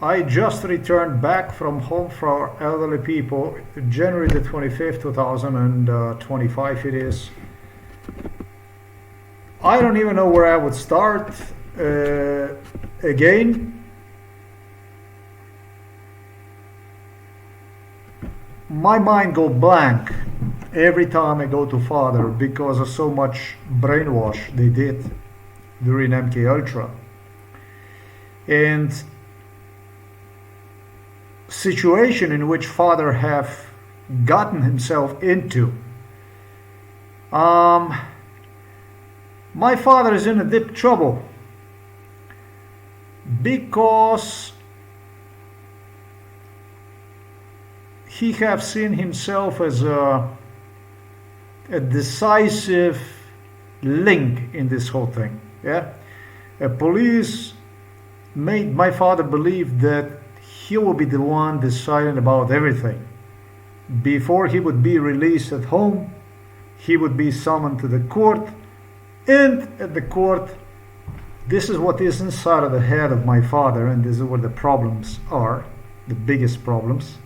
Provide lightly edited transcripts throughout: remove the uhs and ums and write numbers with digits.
I just returned back from home for elderly people, January the 25th, 2025 it is. I don't even know where I would start. Again, my mind go blank every time I go to Father because of so much brainwash they did during MK Ultra. And situation in which Father have gotten himself into. My father is in a deep trouble because he have seen himself as a decisive link in this whole thing. Yeah, police made my father believe that he will be the one deciding about everything. Before he would be released at home, he would be summoned to the court, and at the court, this is what is inside of the head of my father, and this is where the problems are, the biggest problems.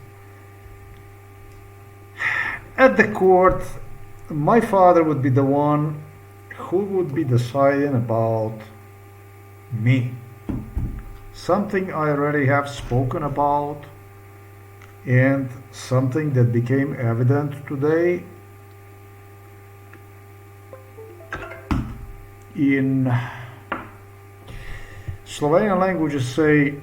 At the court, my father would be the one who would be deciding about me. Something I already have spoken about, and something that became evident today in Slovenian language se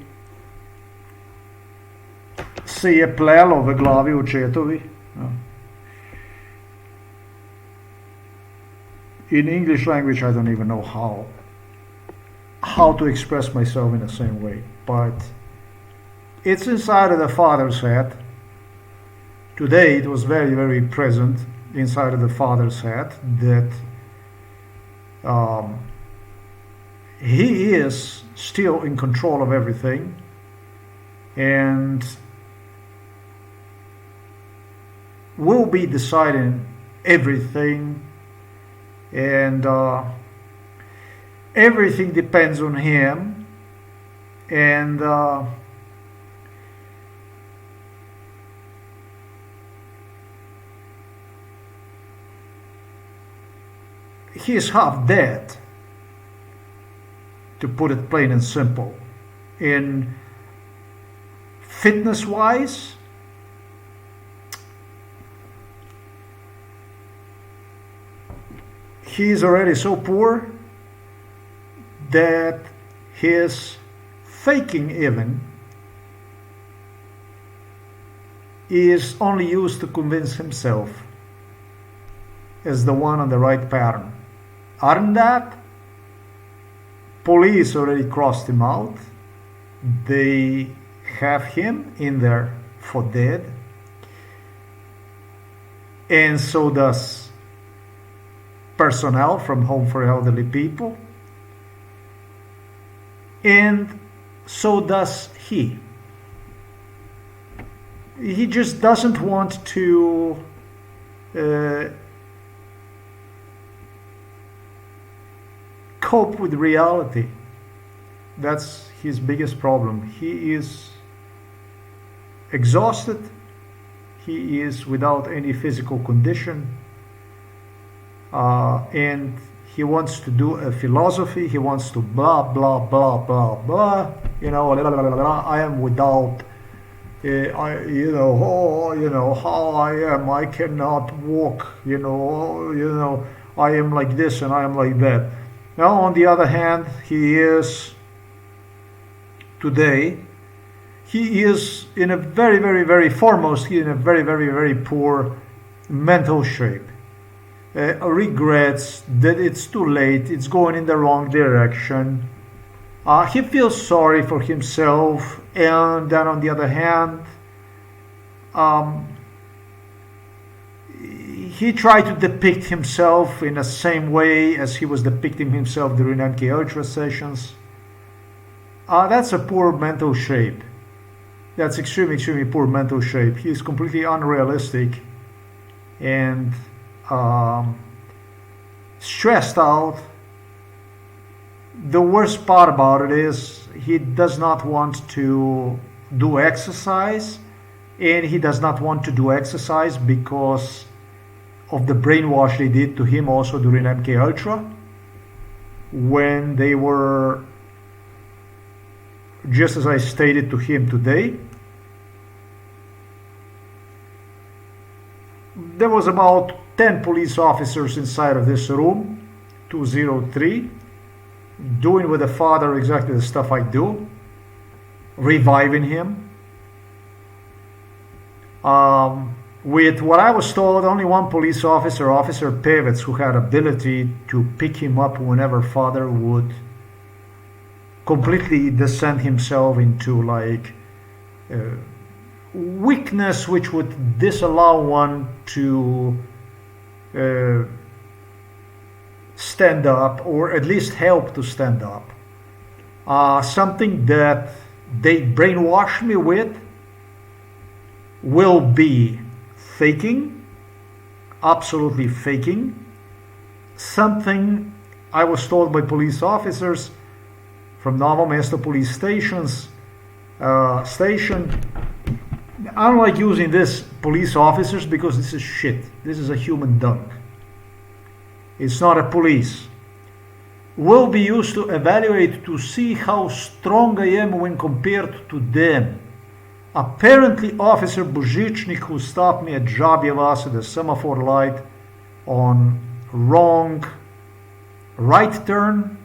je plelo v glavi očetovi. In English language, I don't even know how to express myself in the same way, but it's inside of the father's head. Today it was very, very present inside of the father's head that he is still in control of everything, and will be deciding everything, and everything depends on him, and he is half dead, to put it plain and simple. In fitness wise, he is already so poor that his faking even is only used to convince himself as the one on the right pattern. Other than that, police already crossed him out. They have him in there for dead, and so does personnel from Home for Elderly People, and so does he. He just doesn't want to cope with reality. That's his biggest problem. He is exhausted. He is without any physical condition. And he wants to do a philosophy. He wants to blah, blah, blah, blah, blah. You know, blah, blah, blah, blah. I am without, how I am. I cannot walk, I am like this and I am like that. Now, on the other hand, he is today, he is in a very, very, very foremost, he is in a very, very, very poor mental shape. Regrets that it's too late, it's going in the wrong direction. He feels sorry for himself, and then on the other hand, he tried to depict himself in the same way as he was depicting himself during MK Ultra sessions. That's a poor mental shape. That's extremely, extremely poor mental shape. He is completely unrealistic and stressed out the worst part about it is he does not want to do exercise, and he does not want to do exercise because of the brainwash they did to him also during MK Ultra, when they were, just as I stated to him today, there was about 10 police officers inside of this room, 203, doing with the father exactly the stuff I do, reviving him. With what I was told, only one police officer, Officer Pevitz, who had ability to pick him up whenever father would completely descend himself into like weakness, which would disallow one to stand up, or at least help to stand up. Something that they brainwashed me with will be faking, absolutely faking. Something I was told by police officers from Novo Mesto police station. I don't like using this police officers because this is shit. This is a human dung. It's not a police. Will be used to evaluate to see how strong I am when compared to them. Apparently, Officer Buzichnik, who stopped me at Žabjevas at the semaphore light on wrong right turn,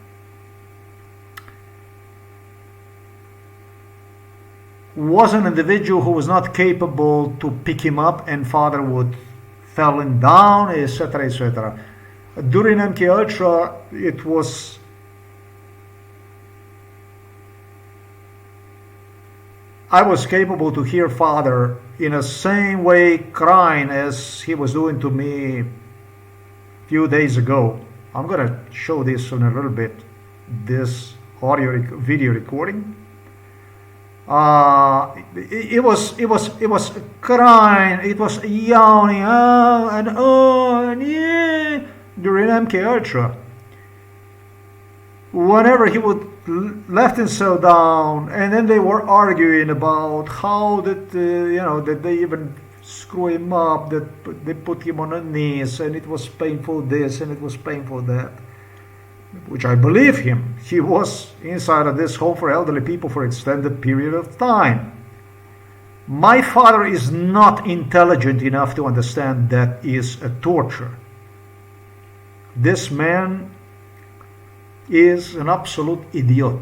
was an individual who was not capable to pick him up, and father would fall him down, etc., etc. During MK Ultra, it was I was capable to hear father in the same way crying as he was doing to me a few days ago. I'm gonna show this in a little bit, this video recording. It was crying, it was yawning, and yeah, during MK Ultra. Whenever he would left himself down, and then they were arguing about how that that they even screw him up, that they put him on the knees, and it was painful this and it was painful that, which I believe him. He was inside of this home for elderly people for extended period of time. My father is not intelligent enough to understand that is a torture. This man is an absolute idiot.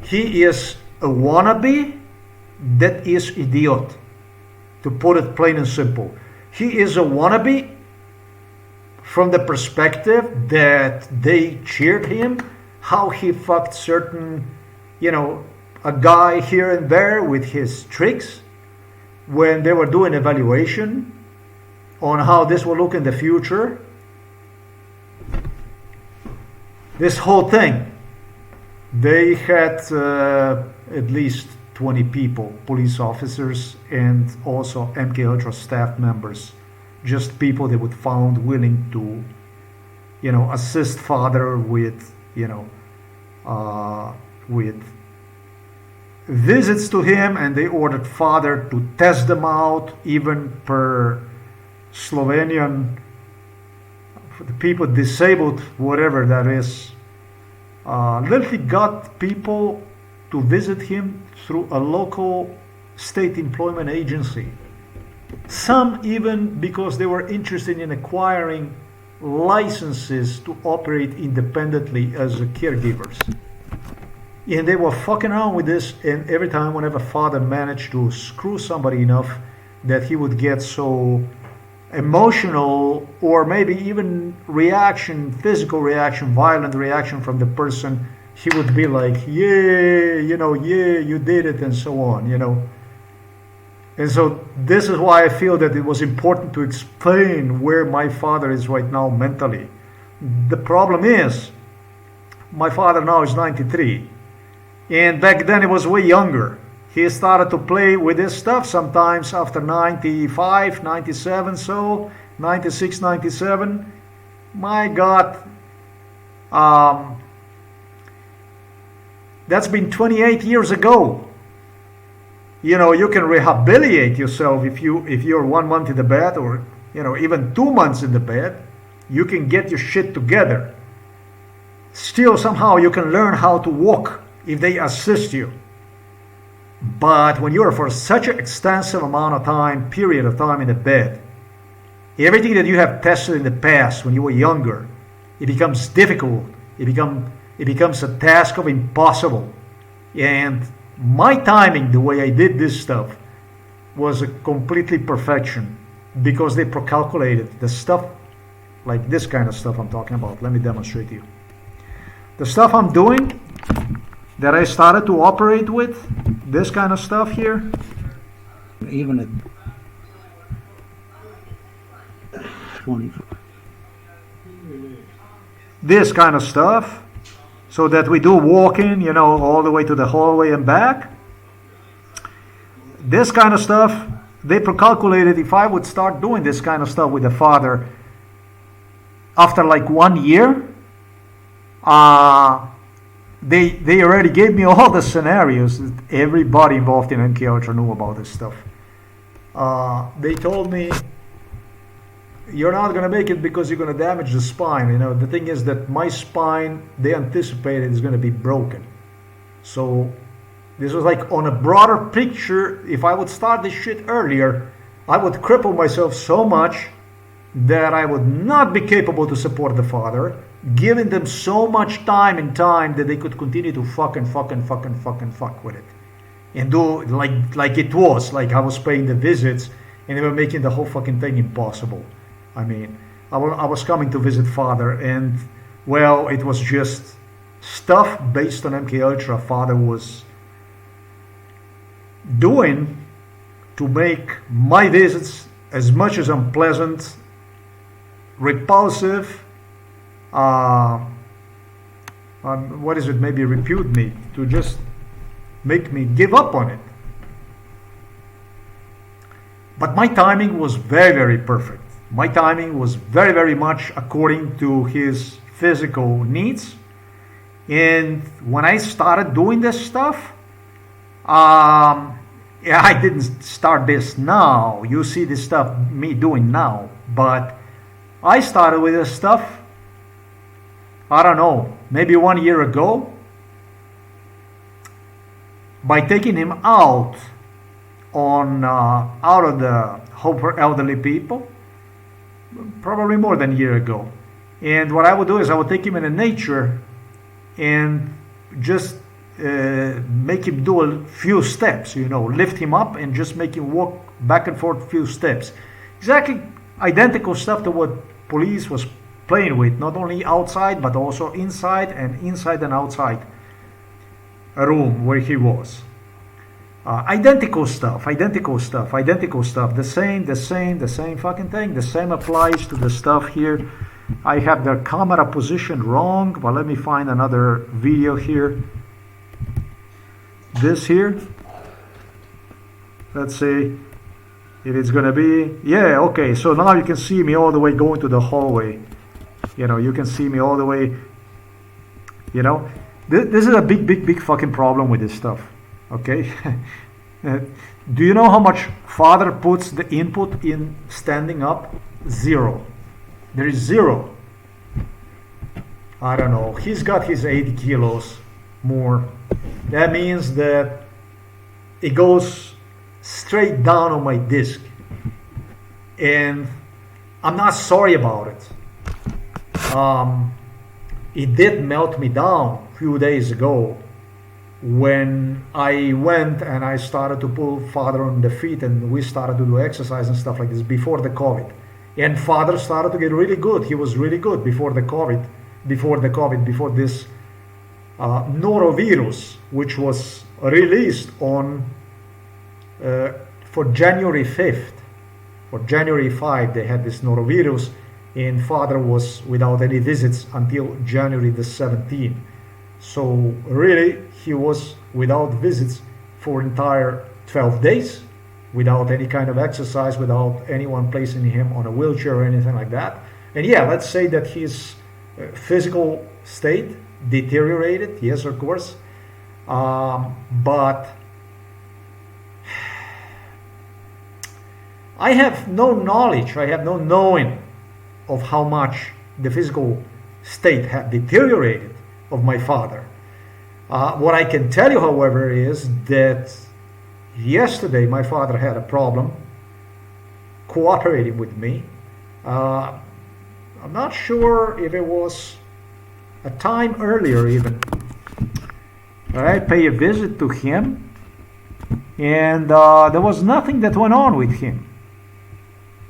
He is a wannabe that is idiot, to put it plain and simple. He is a wannabe from the perspective that they cheered him, how he fucked certain, a guy here and there with his tricks when they were doing evaluation on how this will look in the future. This whole thing, they had at least 20 people, police officers, and also MK Ultra staff members, just people they would found willing to, assist father with, with visits to him, and they ordered father to test them out, even per Slovenian, for the people disabled, whatever that is. Literally got people to visit him through a local state employment agency. Some even because they were interested in acquiring licenses to operate independently as caregivers. And they were fucking around with this, and every time whenever father managed to screw somebody enough that he would get so emotional, or maybe even physical reaction, violent reaction from the person, he would be like, yeah, you did it, and so on, And so this is why I feel that it was important to explain where my father is right now mentally. The problem is, my father now is 93, and back then he was way younger. He started to play with this stuff sometimes after 95, 97, so 96, 97. My God, Um, that's been 28 years ago. You can rehabilitate yourself if you're 1 month in the bed, or even 2 months in the bed. You can get your shit together. Still, somehow you can learn how to walk if they assist you. But when you're for such an extensive period of time in the bed, everything that you have tested in the past when you were younger, it becomes difficult. It becomes a task of impossible. And my timing, the way I did this stuff, was a completely perfection, because they procalculated the stuff, like this kind of stuff I'm talking about. Let me demonstrate to you. The stuff I'm doing, that I started to operate with, this kind of stuff here, even at 20. This kind of stuff, so that we do walking, all the way to the hallway and back. This kind of stuff, they procalculated if I would start doing this kind of stuff with the father after like 1 year. They already gave me all the scenarios. Everybody involved in MK Ultra knew about this stuff. They told me, you're not going to make it because you're going to damage the spine. The thing is that my spine, they anticipated, is going to be broken. So this was like on a broader picture. If I would start this shit earlier, I would cripple myself so much that I would not be capable to support the father, giving them so much time that they could continue to fuck with it. And do like it was, like I was paying the visits and they were making the whole fucking thing impossible. I mean, I was coming to visit father, and well, it was just stuff based on MK Ultra father was doing to make my visits as much as unpleasant, repulsive, maybe repute me, to just make me give up on it. But my timing was very, very perfect. My timing was very, very much according to his physical needs. And when I started doing this stuff, I didn't start this now. You see this stuff me doing now. But I started with this stuff, I don't know, maybe 1 year ago, by taking him out of the home for elderly people, probably more than a year ago. And what I would do is I would take him in the nature and just make him do a few steps, lift him up and just make him walk back and forth a few steps. Exactly identical stuff to what police was playing with, not only outside but also inside and outside a room where he was. Identical stuff, the same fucking thing. The same applies to the stuff here. I have the camera position wrong, but let me find another video here. This here, let's see if it's gonna be, yeah, okay, so now you can see me all the way going to the hallway. You can see me all the way, this is a big fucking problem with this stuff, okay? Do you know how much father puts the input in standing up? 0. There is 0. I don't know, he's got his 80 kilos more. That means that it goes straight down on my disc, and I'm not sorry about it. It did melt me down a few days ago when I went and I started to pull father on the feet, and we started to do exercise and stuff like this before the COVID. And father started to get really good. He was really good before this norovirus, which was released on for January 5th. For January 5th, they had this norovirus, and father was without any visits until January the 17th. So really, he was without visits for entire 12 days, without any kind of exercise, without anyone placing him on a wheelchair or anything like that. And yeah, let's say that his Physical state deteriorated, yes, of course, but I have no knowledge, I have no knowing of how much the physical state had deteriorated of my father. What I can tell you, however, is that yesterday my father had a problem cooperating with me. I'm not sure if it was a time earlier even. I pay a visit to him, and there was nothing that went on with him.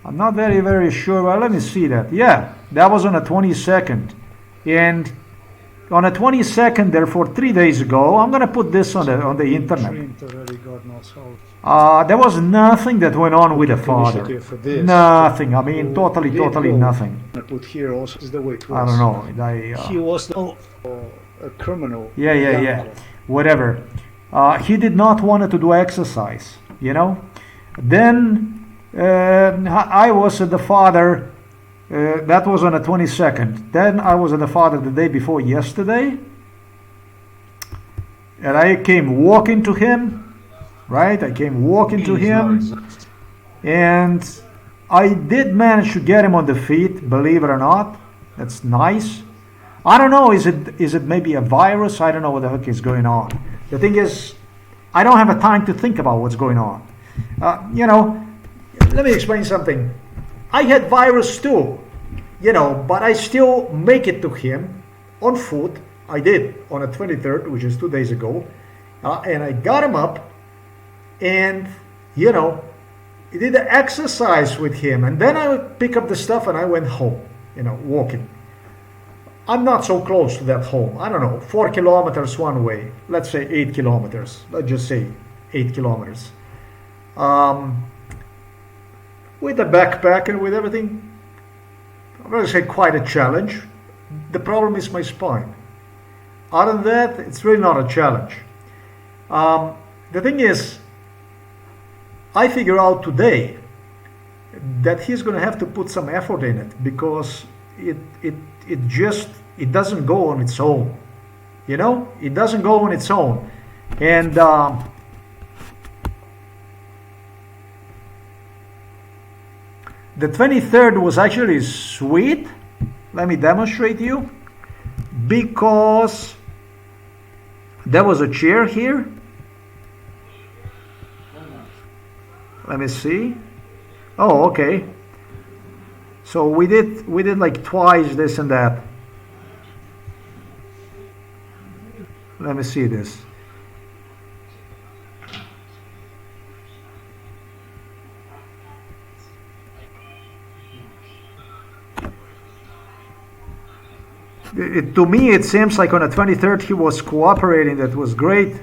I'm not very sure. Well, let me see that. Yeah, that was on the 22nd. And on the 22nd, therefore 3 days ago, I'm going to put this on the internet. There was nothing that went on with the father. Nothing. I mean, totally nothing. I put here also is the way it was. I don't know. He was a criminal. Yeah. Whatever. He did not want to do exercise, you know. Then I was at the father. That was on the 22nd. Then I was at the father the day before yesterday. And I came walking to him. Right? I came walking to him. And I did manage to get him on the feet, believe it or not. That's nice. I don't know, is it maybe a virus? I don't know what the heck is going on. The thing is, I don't have a time to think about what's going on. You know, let me explain something. I had virus too, you know, but I still make it to him on foot. I did on the 23rd, which is 2 days ago. And I got him up and, you know, I did the exercise with him. And then I would pick up the stuff and I went home, you know, walking. I'm not so close to that home. I don't know, 4 kilometers one way. Let's say 8 kilometers. Let's just say 8 kilometers. With the backpack and with everything, I'm going to say quite a challenge. The problem is my spine. Other than that, it's really not a challenge. The thing is, I figure out today that he's going to have to put some effort in it because it doesn't go on its own. You know, it doesn't go on its own. And the 23rd was actually sweet. Let me demonstrate you. Because there was a chair here. Let me see. Oh, okay. So we did like twice this and that. Let me see this. To me, it seems like on the 23rd he was cooperating. That was great.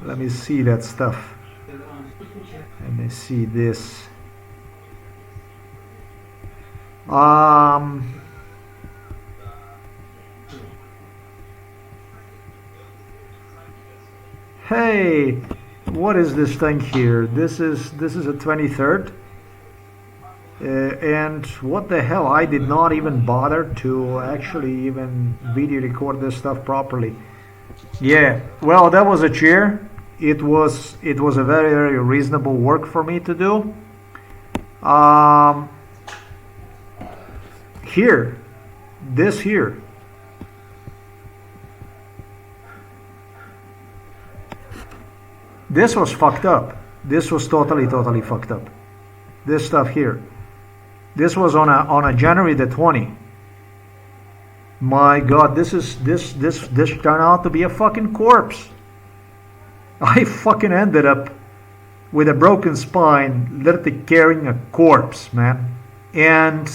Let me see that stuff. Let me see this. Hey, what is this thing here? This is a 23rd. And what the hell, I did not even bother to actually even video record this stuff properly. Yeah, well, that was a chair. It was a very reasonable work for me to do. Here, this here. This was fucked up. This was totally fucked up. This stuff here. This was on a January the 20th. My God, this turned out to be a fucking corpse. I fucking ended up with a broken spine, literally carrying a corpse, man. And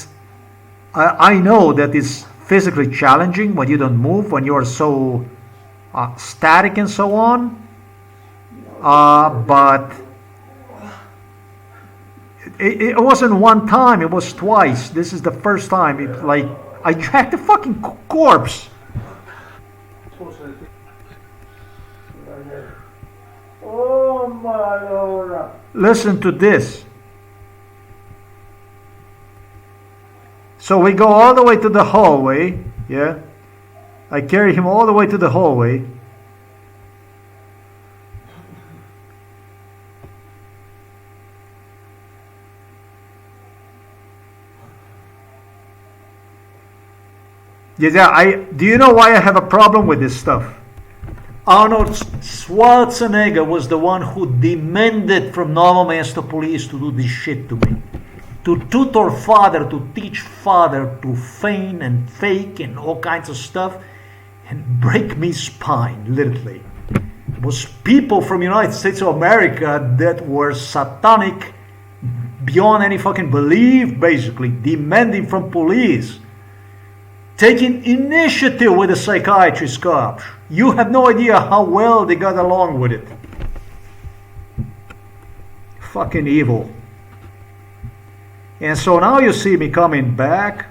I know that it's physically challenging when you don't move, when you are so static and so on. But it wasn't one time, it was twice. This is the first time. It, like, I dragged a fucking corpse. Oh my Lord. Listen to this. So we go all the way to the hallway. Yeah. I carry him all the way to the hallway. Yeah, do you know why I have a problem with this stuff? Arnold Schwarzenegger was the one who demanded from Novo Mesto police to do this shit to me. To tutor father, to teach father to feign and fake and all kinds of stuff and break me spine, literally. It was people from United States of America that were satanic beyond any fucking belief, basically, demanding from police. Taking initiative with the psychiatrist cops. You have no idea how well they got along with it. Fucking evil. And so now you see me coming back,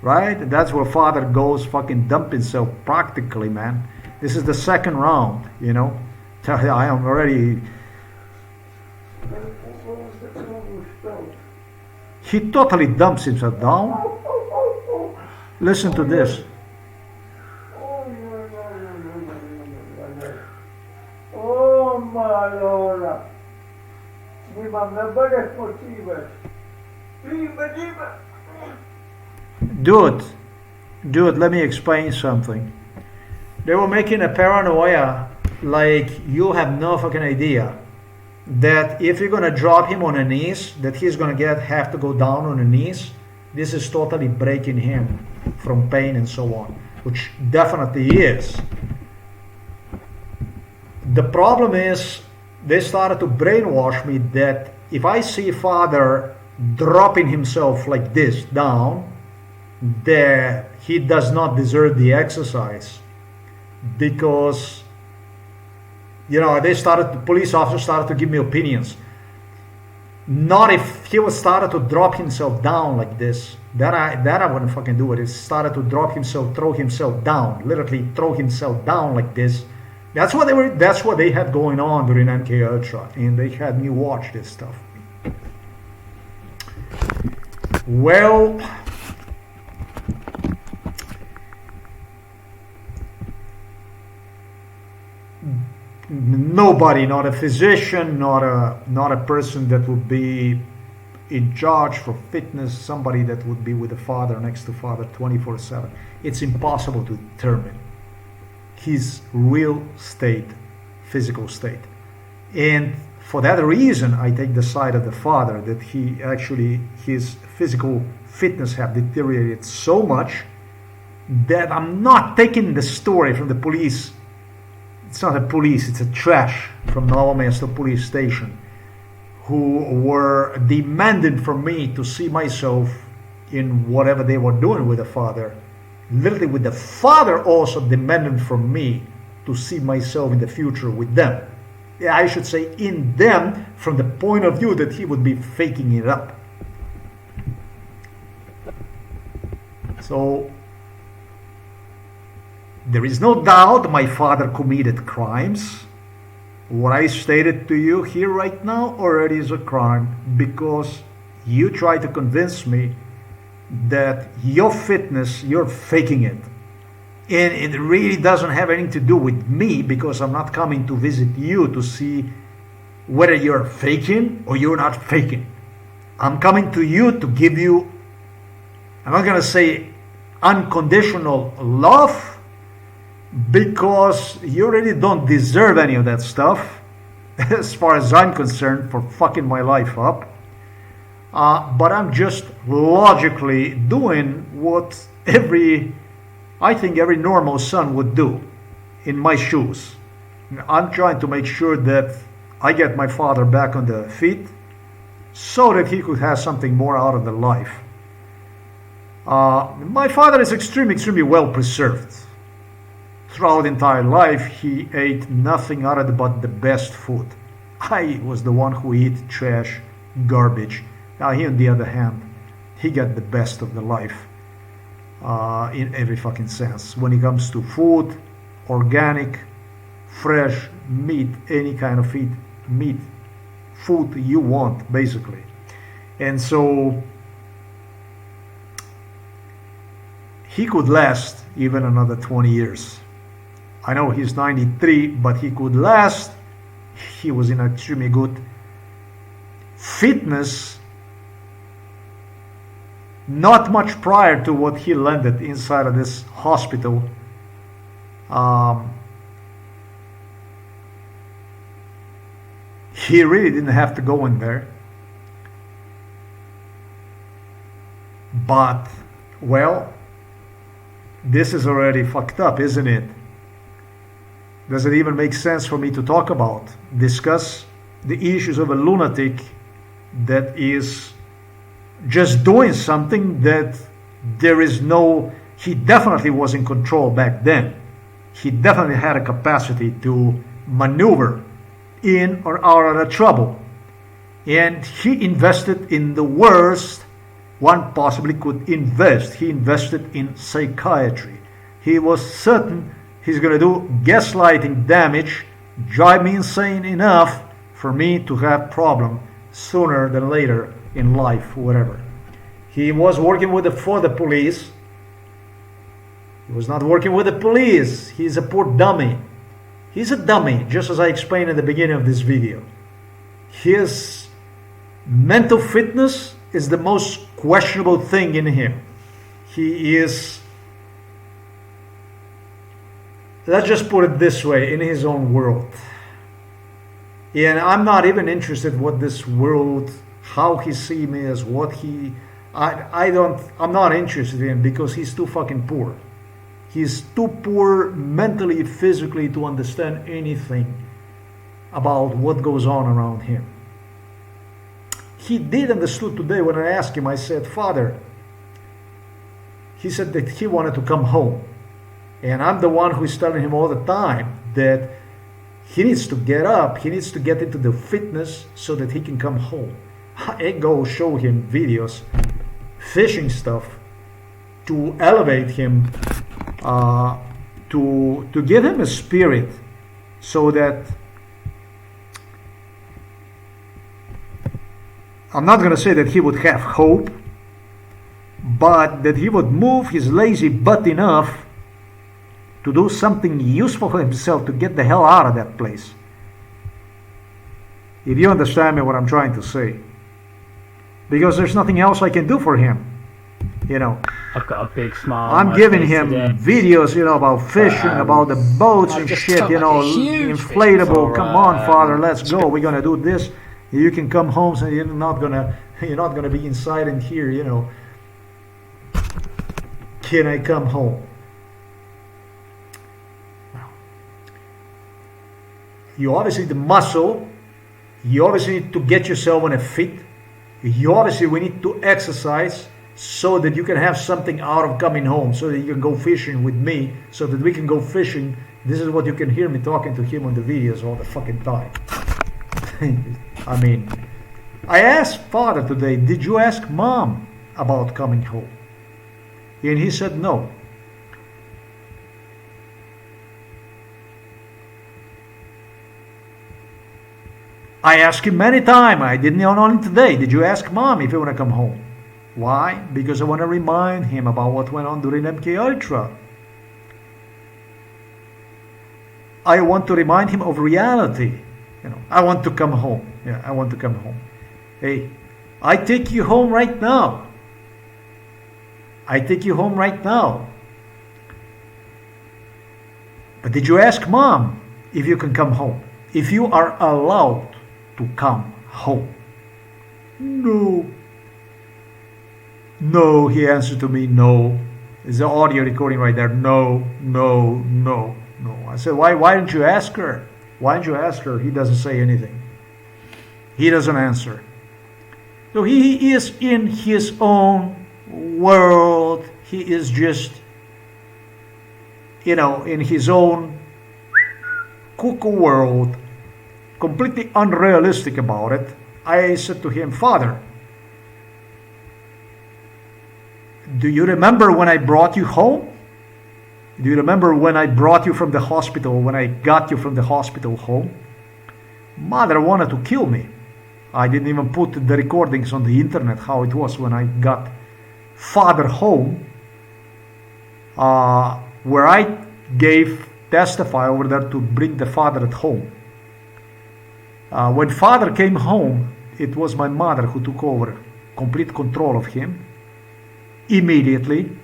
right? That's where father goes fucking dump himself practically, man. This is the second round, you know. I am already... He totally dumps himself down. Listen to this. Oh my Lord. Mi mamma bene possibile. Dude, let me explain something. They were making a paranoia like you have no fucking idea that if you're gonna drop him on the knees, that he's gonna have to go down on the knees. This is totally breaking him from pain and so on, which definitely is. The problem is they started to brainwash me that if I see father dropping himself like this down, that he does not deserve the exercise, because the police officers started to give me opinions. Not if he was started to drop himself down like this. That I wouldn't fucking do it. He started to drop himself, throw himself down, literally throw himself down like this. That's what they had going on during MK Ultra, and they had me watch this stuff. Well, nobody, not a physician, not a person that would be in charge for fitness, somebody that would be with the father, next to father 24/7. It's impossible to determine his real state, physical state. And for that reason, I take the side of the father, that his physical fitness have deteriorated so much that I'm not taking the story from the police. It's not a police, it's a trash from Novo Mesto police station, who were demanding from me to see myself in whatever they were doing with the father. Literally with the father also demanding from me to see myself in the future with them. Yeah, I should say in them, from the point of view that he would be faking it up. So there is no doubt my father committed crimes. What I stated to you here right now already is a crime, because you try to convince me that your fitness, you're faking it. And it really doesn't have anything to do with me, because I'm not coming to visit you to see whether you're faking or you're not faking. I'm coming to you to give you, I'm not going to say unconditional love, because you really don't deserve any of that stuff, as far as I'm concerned, for fucking my life up. But I'm just logically doing what I think every normal son would do in my shoes. I'm trying to make sure that I get my father back on the feet so that he could have something more out of the life. My father is extremely well preserved. Throughout the entire life, he ate nothing other but the best food. I was the one who ate trash, garbage. Now he, on the other hand, he got the best of the life in every fucking sense. When it comes to food, organic, fresh meat, any kind of meat, food you want, basically. And so he could last even another 20 years. I know he's 93, but he could last. He was in extremely good fitness, not much prior to what he landed inside of this hospital. He really didn't have to go in there. But, well, this is already fucked up, isn't it? Does it even make sense for me to talk about, discuss the issues of a lunatic that is just doing something that there is no, he definitely was in control back then. He definitely had a capacity to maneuver in or out of the trouble. And he invested in the worst one possibly could invest. He invested in psychiatry. He was certain he's going to do gaslighting damage, drive me insane enough for me to have problem sooner than later in life, whatever. He was working for the police. He was not working with the police. He's a poor dummy. He's a dummy, just as I explained at the beginning of this video. His mental fitness is the most questionable thing in him. He is, let's just put it this way, in his own world. And I'm not even interested what this world, how he sees me as, what he, I'm not interested in, because he's too fucking poor. He's too poor mentally, physically to understand anything about what goes on around him. He did understood today when I asked him, I said, Father, he said that he wanted to come home. And I'm the one who is telling him all the time that he needs to get up, he needs to get into the fitness so that he can come home. I go show him videos, fishing stuff, to elevate him, to give him a spirit so that, I'm not going to say that he would have hope, but that he would move his lazy butt enough to do something useful for himself, to get the hell out of that place. If you understand me what I'm trying to say. Because there's nothing else I can do for him. You know, I've got a big smile. on I'm my giving face him today. videos, you know, about fishing, about the boats I've and just shit, caught you like a know, huge fish inflatable. before, Come on, Father, let's go. We're gonna do this. You can come home, so you're not gonna be inside and here, you know. Can I come home? You obviously need the muscle. You obviously need to get yourself on a fit. You obviously we need to exercise so that you can have something out of coming home, so that you can go fishing with me, so that we can go fishing. This is what you can hear me talking to him on the videos all the fucking time. I mean, I asked Father today, did you ask Mom about coming home? And he said no. I asked him many times. I didn't know only today. Did you ask Mom if you want to come home? Why? Because I want to remind him about what went on during MK Ultra. I want to remind him of reality. You know, I want to come home. Yeah, I want to come home. Hey, I take you home right now. I take you home right now. But did you ask Mom if you can come home? If you are allowed to come home? No. No, he answered to me, no. There's the audio recording right there. No, no, no, no. I said, why didn't you ask her? Why didn't you ask her? He doesn't say anything. He doesn't answer. So he is in his own world. He is just, you know, in his own cuckoo world, completely unrealistic about it. I said to him, Father, do you remember when I brought you home? Do you remember when I brought you from the hospital, when I got you from the hospital home? Mother wanted to kill me. I didn't even put the recordings on the internet, how it was when I got Father home. where I testify over there to bring the father at home. When father came home, it was my mother who took over complete control of him immediately,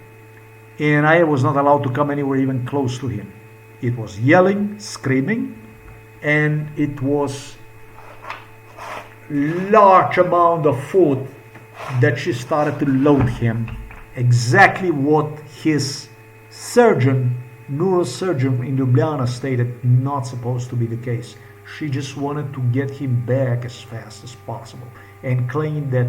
and I was not allowed to come anywhere even close to him. It was yelling, screaming, and it was large amount of food that she started to load him, exactly what his neurosurgeon in Ljubljana stated not supposed to be the case. She just wanted to get him back as fast as possible and claimed that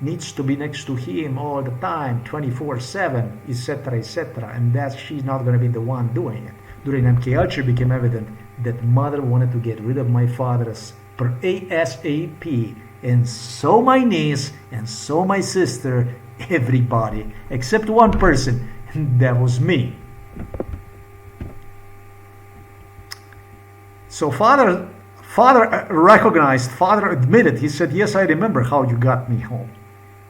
needs to be next to him all the time, 24/7, etc., etc., and that she's not going to be the one doing it. During MK Ultra, it became evident that mother wanted to get rid of my father per ASAP, and so my niece and so my sister, everybody, except one person, and that was me. So father recognized, father admitted, he said, yes, I remember how you got me home.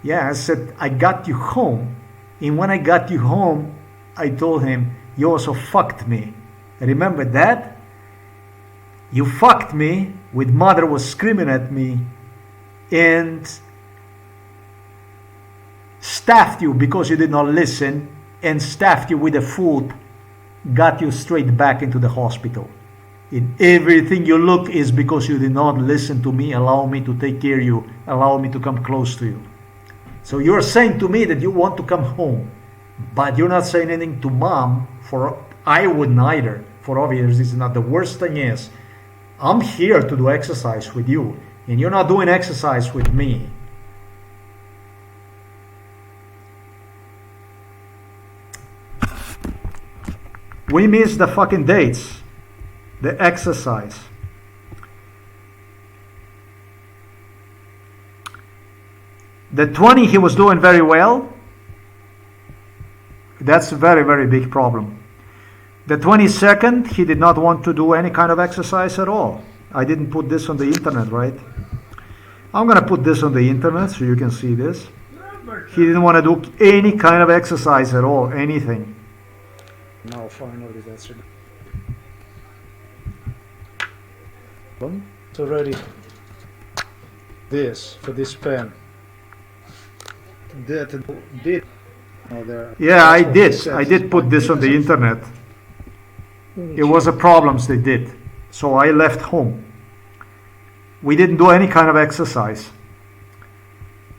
Yeah, I said, I got you home, and when I got you home, I told him, you also fucked me. Remember that? You fucked me with mother was screaming at me and staffed you because you did not listen, and staffed you with the food, got you straight back into the hospital. In everything you look is because you did not listen to me, allow me to take care of you, allow me to come close to you. So you're saying to me that you want to come home, but you're not saying anything to mom. I wouldn't either, for obvious reasons. Not the worst thing is, I'm here to do exercise with you, and you're not doing exercise with me. We missed the fucking dates, the exercise. The 20 he was doing very well. That's a very, very big problem. The 22nd, he did not want to do any kind of exercise at all. I didn't put this on the internet, right? I'm going to put this on the internet so you can see this. He didn't want to do any kind of exercise at all, anything. Now finally that's it. It's already this for this pen. That did. Yeah, I did put this on the internet. It was a problems they did. So I left home. We didn't do any kind of exercise.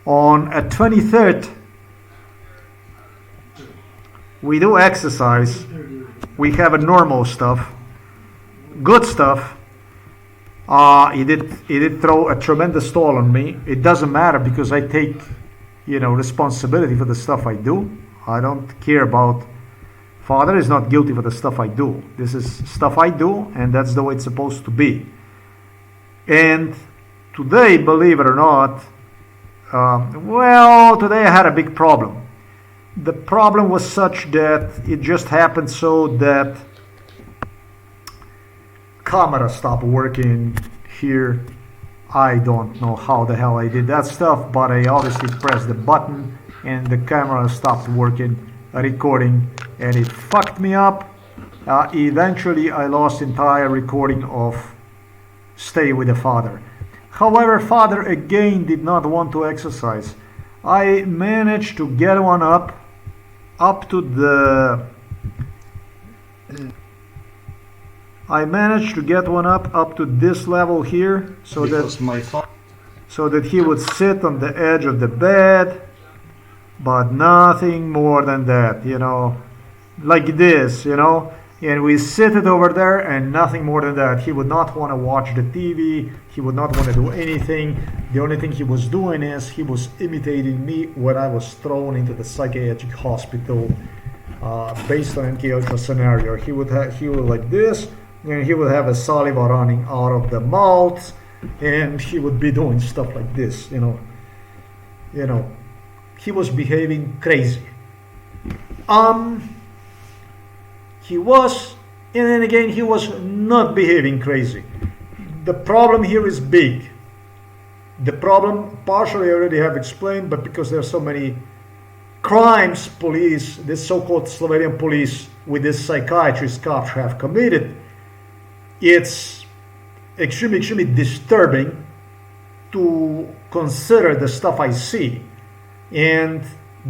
On a 23rd, we do exercise. We have a normal stuff, good stuff. He did throw a tremendous toll on me. It doesn't matter because I take, responsibility for the stuff I do. I don't care about. Father is not guilty for the stuff I do. This is stuff I do, and that's the way it's supposed to be. And today, believe it or not, today I had a big problem. The problem was such that it just happened so that camera stopped working here. I don't know how the hell I did that stuff, but I obviously pressed the button and the camera stopped working, recording, and it fucked me up. Eventually I lost entire recording of Stay with the Father. However, Father again did not want to exercise. I managed to get one up to the I managed to get one up to this level here, so that he would sit on the edge of the bed, but nothing more than that, like this, and we sit it over there and nothing more than that. He would not want to watch the TV, he would not want to do anything. The only thing he was doing is he was imitating me when I was thrown into the psychiatric hospital based on MK Ultra scenario. He would like this, and he would have a saliva running out of the mouth, and he would be doing stuff like this, He was behaving crazy. He was, and then again, he was not behaving crazy. The problem here is big. The problem, partially I already have explained, but because there are so many crimes police, this so-called Slovenian police with this psychiatrist cops have committed, it's extremely, extremely disturbing to consider the stuff I see. And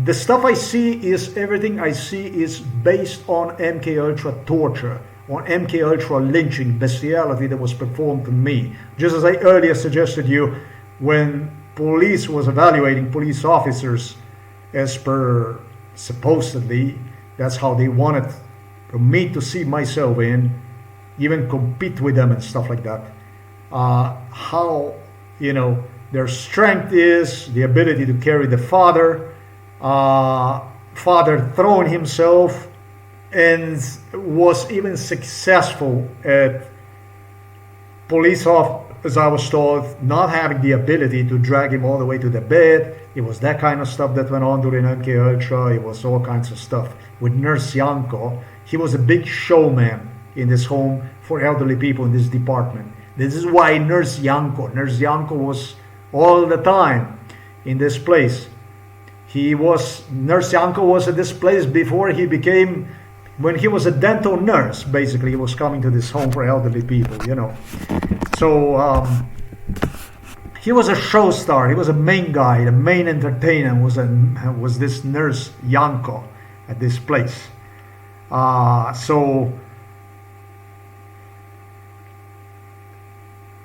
the stuff I see is, everything I see is based on MK Ultra torture, on MK Ultra lynching, bestiality that was performed on me. Just as I earlier suggested you, when police was evaluating police officers, as per supposedly that's how they wanted me to see myself in, even compete with them and stuff like that. How, their strength is the ability to carry the father. Father throwing himself and was even successful at police as I was told, not having the ability to drag him all the way to the bed. It was that kind of stuff that went on during MK Ultra. It was all kinds of stuff. With Nurse Janko, he was a big showman in this home for elderly people in this department. This is why Nurse Janko was all the time in this place. Nurse Janko was at this place before he became, when he was a dental nurse, basically. He was coming to this home for elderly people, So he was a show star. He was a main guy. The main entertainer was this Nurse Janko at this place. So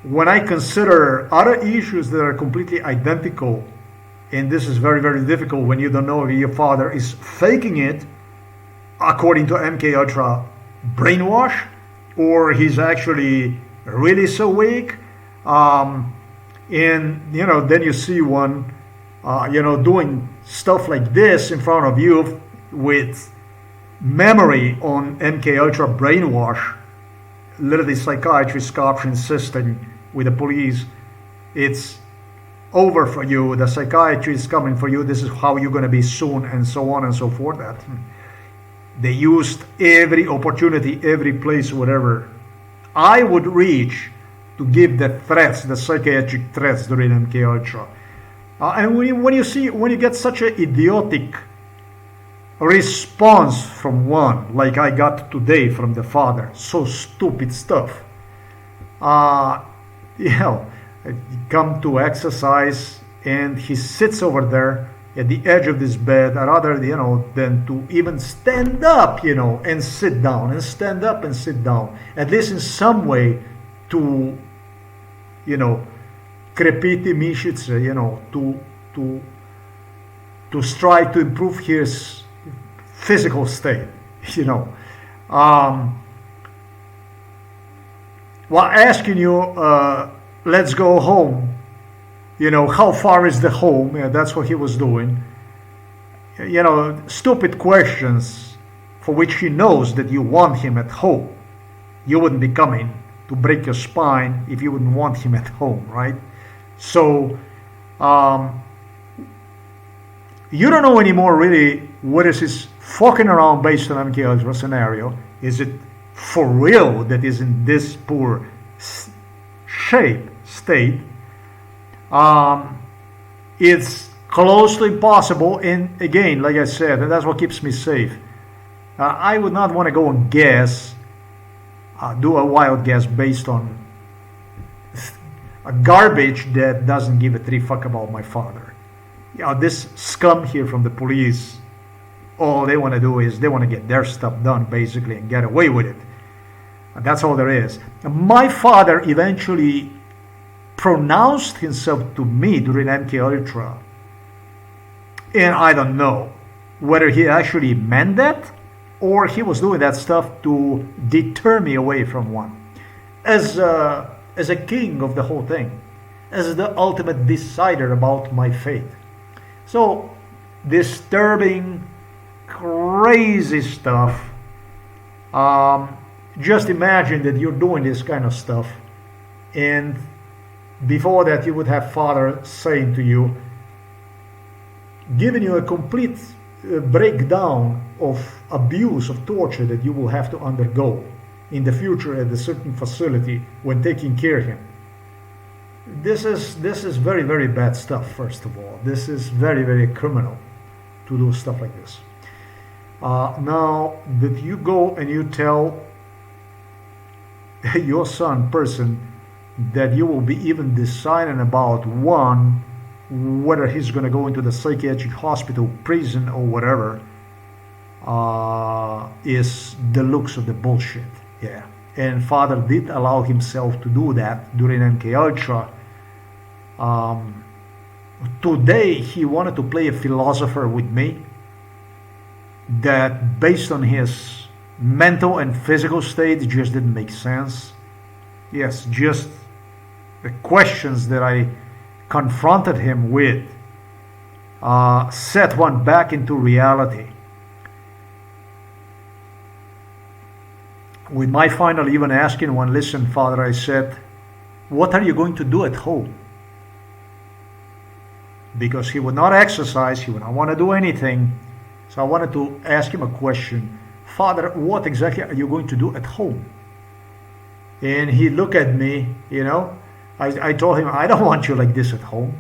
when I consider other issues that are completely identical, and this is very, very difficult when you don't know if your father is faking it, according to MK Ultra brainwash, or he's actually really so weak. And then you see one doing stuff like this in front of you with memory on MK Ultra brainwash, literally psychiatrist cops insisting with the police, it's over for you, the psychiatrist is coming for you, this is how you're going to be soon, and so on and so forth. That they used every opportunity, every place, whatever I would reach to give the threats, the psychiatric threats during MK Ultra. And when you get such an idiotic response from one, like I got today from the father, so stupid stuff. Come to exercise, and he sits over there at the edge of this bed, rather than to even stand up, and sit down, and stand up and sit down, at least in some way to, krepiti mišice, to strive to improve his physical state, While asking you, let's go home, how far is the home? That's what he was doing. Stupid questions for which he knows that you want him at home. You wouldn't be coming to break your spine if you wouldn't want him at home, right? So, you don't know anymore really what is his fucking around based on MK Ultra scenario. Is it for real that is in this poor state? It's close to impossible, and again, like I said, and that's what keeps me safe. I would not want to go and guess, do a wild guess based on a garbage that doesn't give a three fuck about my father. This scum here from the police, all they want to do is they want to get their stuff done, basically, and get away with it. And that's all there is. My father eventually pronounced himself to me during MK Ultra, and I don't know whether he actually meant that or he was doing that stuff to deter me away from one, as a king of the whole thing, as the ultimate decider about my fate. So disturbing, crazy stuff. Just imagine that you're doing this kind of stuff, and before that you would have father saying to you, giving you a complete breakdown of abuse, of torture that you will have to undergo in the future at a certain facility when taking care of him. This is very, very bad stuff. First of all, this is very, very criminal to do stuff like this. Now that you go and you tell your son person that you will be even deciding about one, whether he's going to go into the psychiatric hospital, prison, or whatever, is the looks of the bullshit. Yeah. And father did allow himself to do that during MK Ultra. Today he wanted to play a philosopher with me that based on his mental and physical state just didn't make sense. Yes, just the questions that I confronted him with set one back into reality. With my final even asking one, listen, father, I said, what are you going to do at home? Because he would not exercise, he would not want to do anything. So I wanted to ask him a question. Father, what exactly are you going to do at home? And he looked at me, I told him, I don't want you like this at home.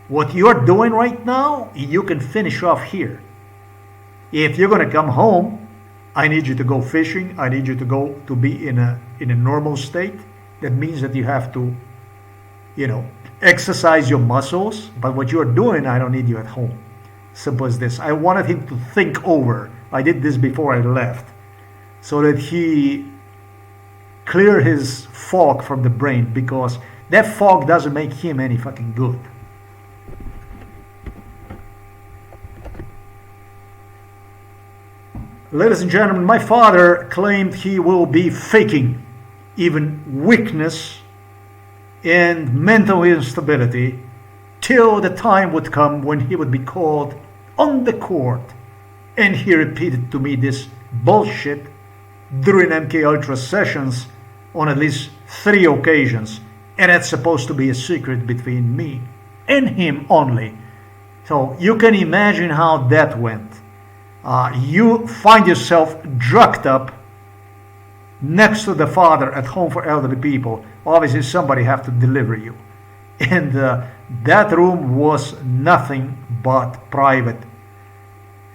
What you're doing right now, you can finish off here. If you're going to come home, I need you to go fishing. I need you to be in a normal state. That means that you have to, exercise your muscles. But what you're doing, I don't need you at home. Simple as this. I wanted him to think over. I did this before I left, so that he clear his fog from the brain, because that fog doesn't make him any fucking good. Ladies and gentlemen, my father claimed he will be faking even weakness and mental instability till the time would come when he would be called on the court. And he repeated to me this bullshit during MK Ultra sessions on at least 3 occasions. And it's supposed to be a secret between me and him only. So you can imagine how that went. You find yourself drugged up next to the father at home for elderly people. Obviously somebody have to deliver you. And that room was nothing but private.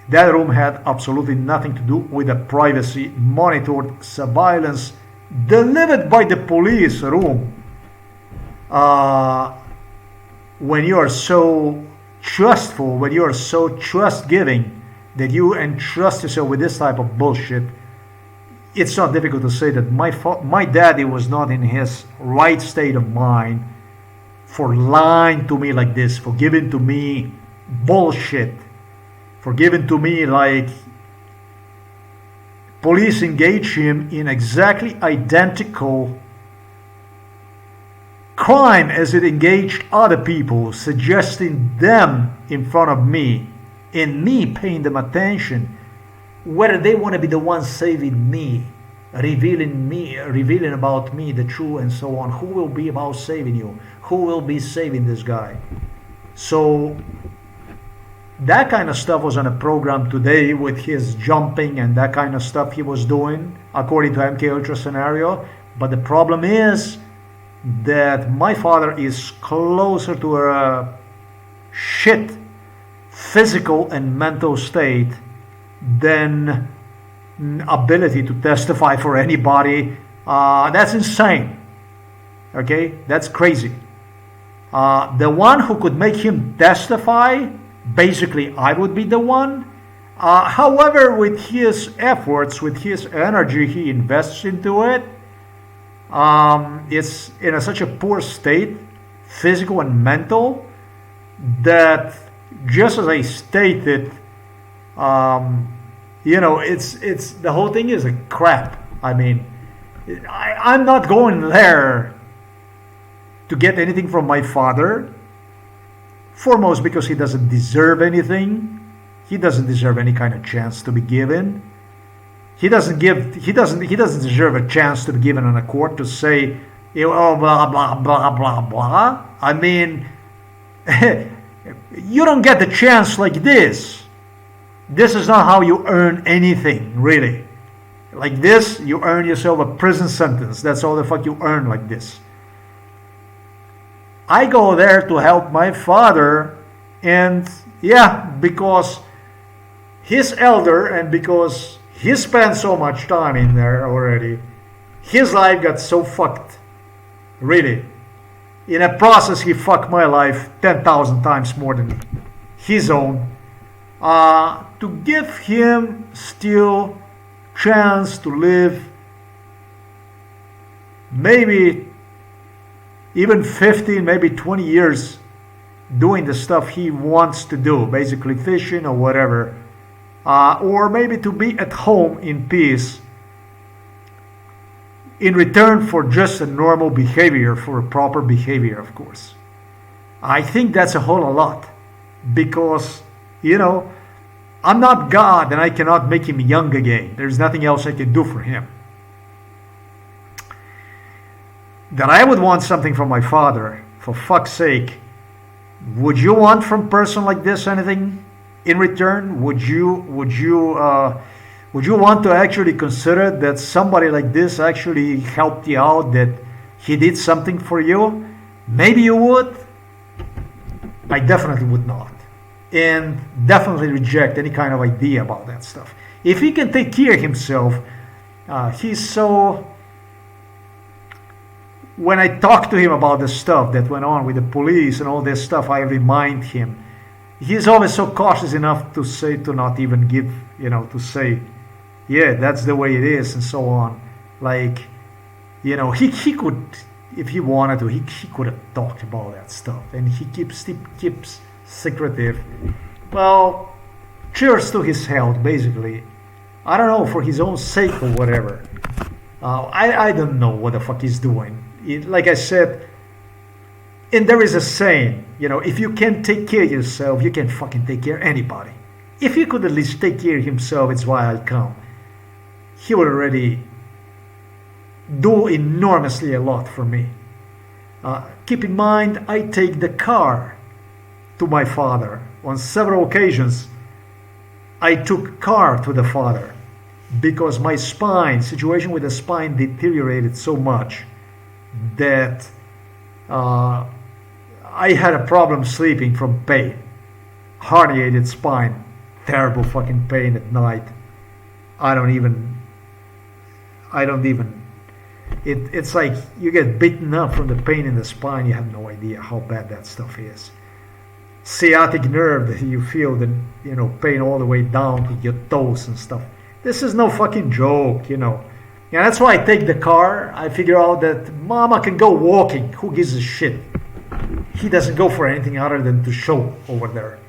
That room had absolutely nothing to do with the privacy, monitored surveillance delivered by the police room. When you are so trustful, when you are so trust-giving, that you entrust yourself with this type of bullshit, it's not difficult to say that my daddy was not in his right state of mind for lying to me like this, for giving to me bullshit, for giving to me like police engage him in exactly identical crime as it engaged other people, suggesting them in front of me, and me paying them attention, whether they want to be the ones saving me, revealing about me the truth and so on. Who will be about saving you? Who will be saving this guy? So that kind of stuff was on a program today with his jumping and that kind of stuff he was doing according to MK Ultra scenario. But the problem is that my father is closer to a shit physical and mental state than ability to testify for anybody. That's insane. Okay, that's crazy. The one who could make him testify, basically I would be the one. However, with his efforts, with his energy he invests into it, it's in such a poor state, physical and mental, that just as I stated, it's the whole thing is a crap. I mean, I'm not going there to get anything from my father. Foremost, because he doesn't deserve anything. He doesn't deserve any kind of chance to be given. He doesn't deserve a chance to be given on a court to say, blah blah blah blah blah. I mean, you don't get the chance like this. This is not how you earn anything, really. Like this, you earn yourself a prison sentence. That's all the fuck you earn like this. I go there to help my father, and yeah, because He's elder, and because he spent so much time in there already, his life got so fucked. Really. In a process, he fucked my life 10,000 times more than his own. To give him still chance to live maybe even 15, maybe 20 years doing the stuff he wants to do, basically fishing or whatever, or maybe to be at home in peace in return for just a normal behavior, for a proper behavior, of course. I think that's a whole lot, because, I'm not God and I cannot make him young again. There's nothing else I can do for him. That I would want something from my father, for fuck's sake. Would you want from a person like this anything in return? Would you want to actually consider that somebody like this actually helped you out, that he did something for you? Maybe you would. I definitely would not. And definitely reject any kind of idea about that stuff. If he can take care of himself, he's so... When I talk to him about the stuff that went on with the police and all this stuff, I remind him. He's always so cautious enough to say, to not even give, to say, yeah, that's the way it is, and so on. Like, he could, if he wanted to, he could have talked about that stuff. And he keeps secretive. Well, cheers to his health, basically. I don't know, for his own sake or whatever. I don't know what the fuck he's doing. Like I said, and there is a saying, if you can take care of yourself, you can fucking take care of anybody. If he could at least take care of himself, it's why I'll come. He would already do enormously a lot for me. Keep in mind, I take the car to my father. On several occasions, I took car to the father because my situation with the spine deteriorated so much that I had a problem sleeping from pain. Herniated spine, terrible fucking pain at night. It's like you get beaten up from the pain in the spine. You have no idea how bad that stuff is. Sciatic nerve, that you feel the pain all the way down to your toes and stuff. This is no fucking joke, Yeah, that's why I take the car. I figure out that Mama can go walking. Who gives a shit? He doesn't go for anything other than to show over there.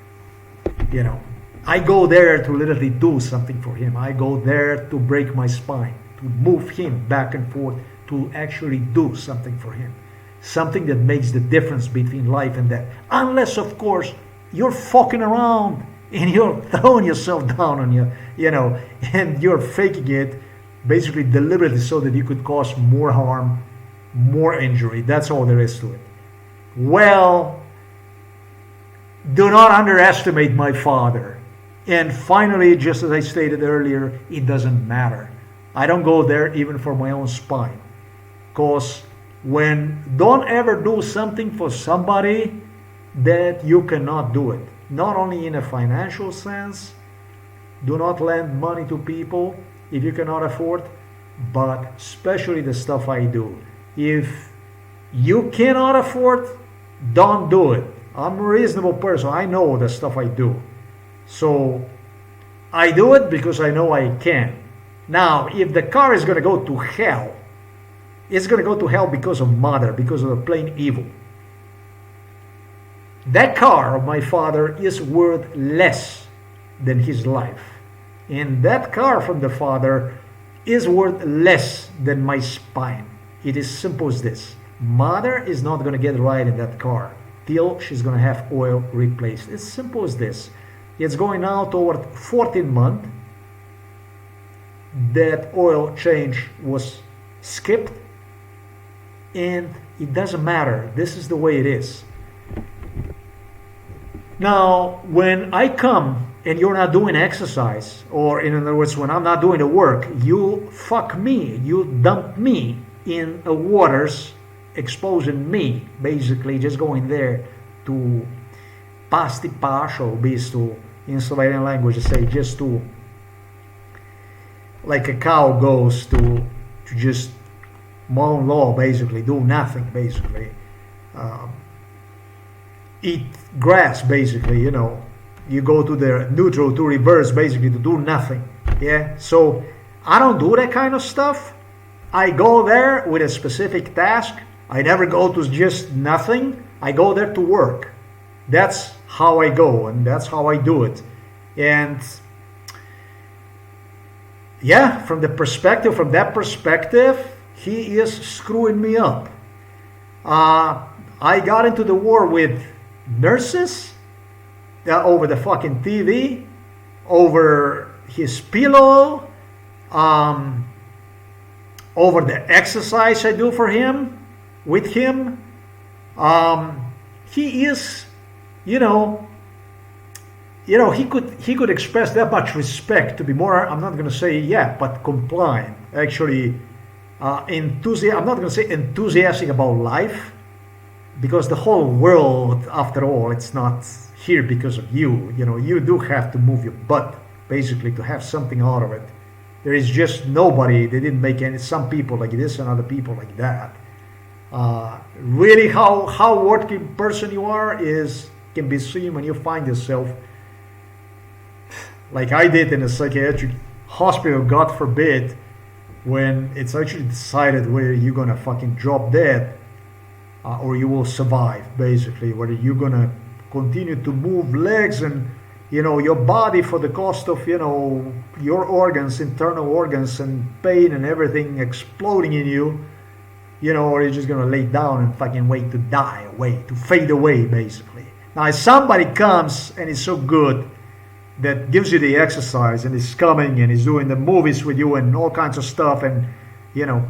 I go there to literally do something for him. I go there to break my spine, to move him back and forth, to actually do something for him. Something that makes the difference between life and death. Unless, of course, you're fucking around and you're throwing yourself down on and you're faking it, basically deliberately, so that you could cause more harm, more injury. That's all there is to it. Well, do not underestimate my father. And finally, just as I stated earlier, it doesn't matter. I don't go there even for my own spine. Because don't ever do something for somebody that you cannot do it. Not only in a financial sense, do not lend money to people if you cannot afford, but especially the stuff I do. If you cannot afford, don't do it. I'm a reasonable person. I know the stuff I do. So I do it because I know I can. Now, if the car is going to go to hell, it's going to go to hell because of mother, because of the plain evil. That car of my father is worth less than his life. And that car from the father is worth less than my spine. It is simple as this. Mother is not going to get right in that car till she's going to have oil replaced. It's simple as this. It's going now toward 14 months. That oil change was skipped. And it doesn't matter. This is the way it is. Now, when I come and you're not doing exercise, or in other words, when I'm not doing the work, you fuck me, you dump me in the waters, exposing me, basically just going there to pass the partial, visto in Slovenian language, they say just to, like a cow goes to just mow law, basically, do nothing, basically. Eat grass, basically, you know. You go to the neutral, to reverse, basically, to do nothing. Yeah, so I don't do that kind of stuff. I go there with a specific task. I never go to just nothing. I go there to work. That's how I go, and that's how I do it. And yeah, from that perspective, he is screwing me up. I got into the war with nurses over the fucking TV, over his pillow, over the exercise I do for him, with him. He is, you know, he could express that much respect to be more. I'm not going to say but compliant. Actually, I'm not going to say enthusiastic about life, because the whole world, after all, it's not here because of you. You know, you do have to move your butt, basically, to have something out of it. There is just nobody. They didn't make any. Some people like this and other people like that. Really, how working person you are can be seen when you find yourself, like I did, in a psychiatric hospital, God forbid, when it's actually decided whether you're gonna fucking drop dead or you will survive, basically, whether you're gonna continue to move legs and, you know, your body for the cost of, you know, your organs, internal organs, and pain and everything exploding in you, you know, or you're just gonna lay down and fucking wait to die away, to fade away, basically. Now, if somebody comes and is so good that gives you the exercise and is coming and is doing the movies with you and all kinds of stuff, and, you know,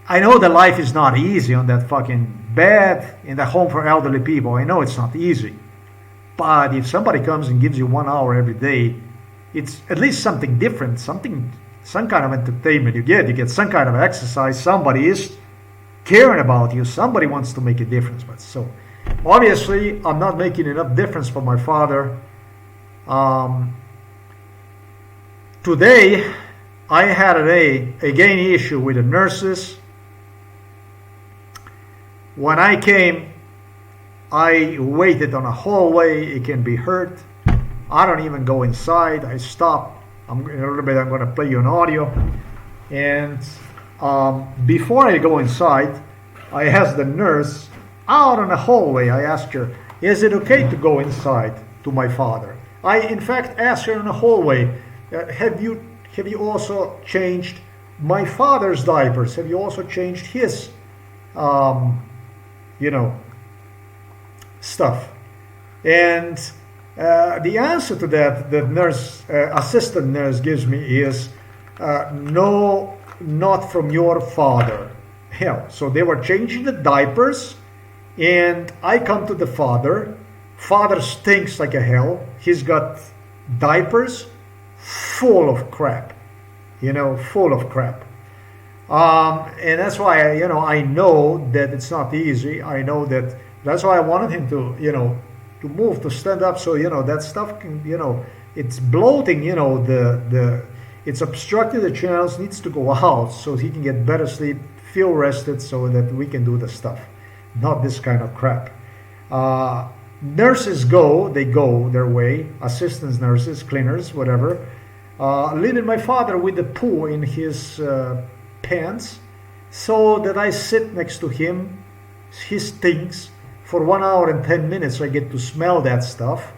I know that life is not easy on that fucking bed in the home for elderly people. I know it's not easy. But if somebody comes and gives you 1 hour every day, it's at least something different, some kind of entertainment you get some kind of exercise, somebody is caring about you, somebody wants to make a difference. But so obviously I'm not making enough difference for my father. Today I had again issue with the nurses. When I came, I waited on a hallway. It can be heard. I don't even go inside. I stop. In a little bit I'm going to play you an audio. And before I go inside, I asked the nurse out on the hallway. I asked her, is it okay to go inside to my father? I in fact asked her in the hallway, have you also changed my father's diapers? Have you also changed his stuff? And the answer to that, the nurse, assistant nurse gives me is, no, not from your father. Yeah, so they were changing the diapers, and I come to the father. Father stinks like a hell. He's got diapers full of crap, full of crap. And that's why, I know that it's not easy. I know that's why I wanted him to move, to stand up. So, that stuff can, it's bloating, it's obstructing the channels, needs to go out so he can get better sleep, feel rested, so that we can do the stuff. Not this kind of crap. Nurses go their way, assistants, nurses, cleaners, whatever, leaving my father with the poo in his pants, so that I sit next to him. He stinks for 1 hour and 10 minutes. I get to smell that stuff.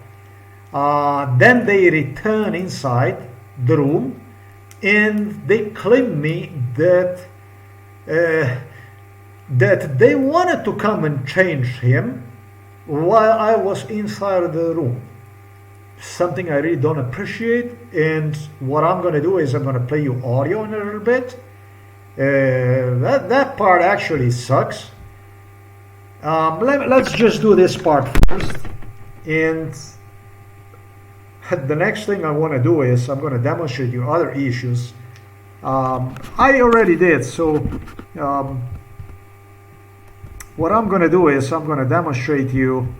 Then they return inside the room, and they claim me that they wanted to come and change him while I was inside the room. Something I really don't appreciate. And what I'm going to do is I'm going to play you audio in a little bit. That part actually sucks. Let's just do this part first. And the next thing I want to do is I'm going to demonstrate you other issues. I already did. So what I'm going to do is I'm going to demonstrate you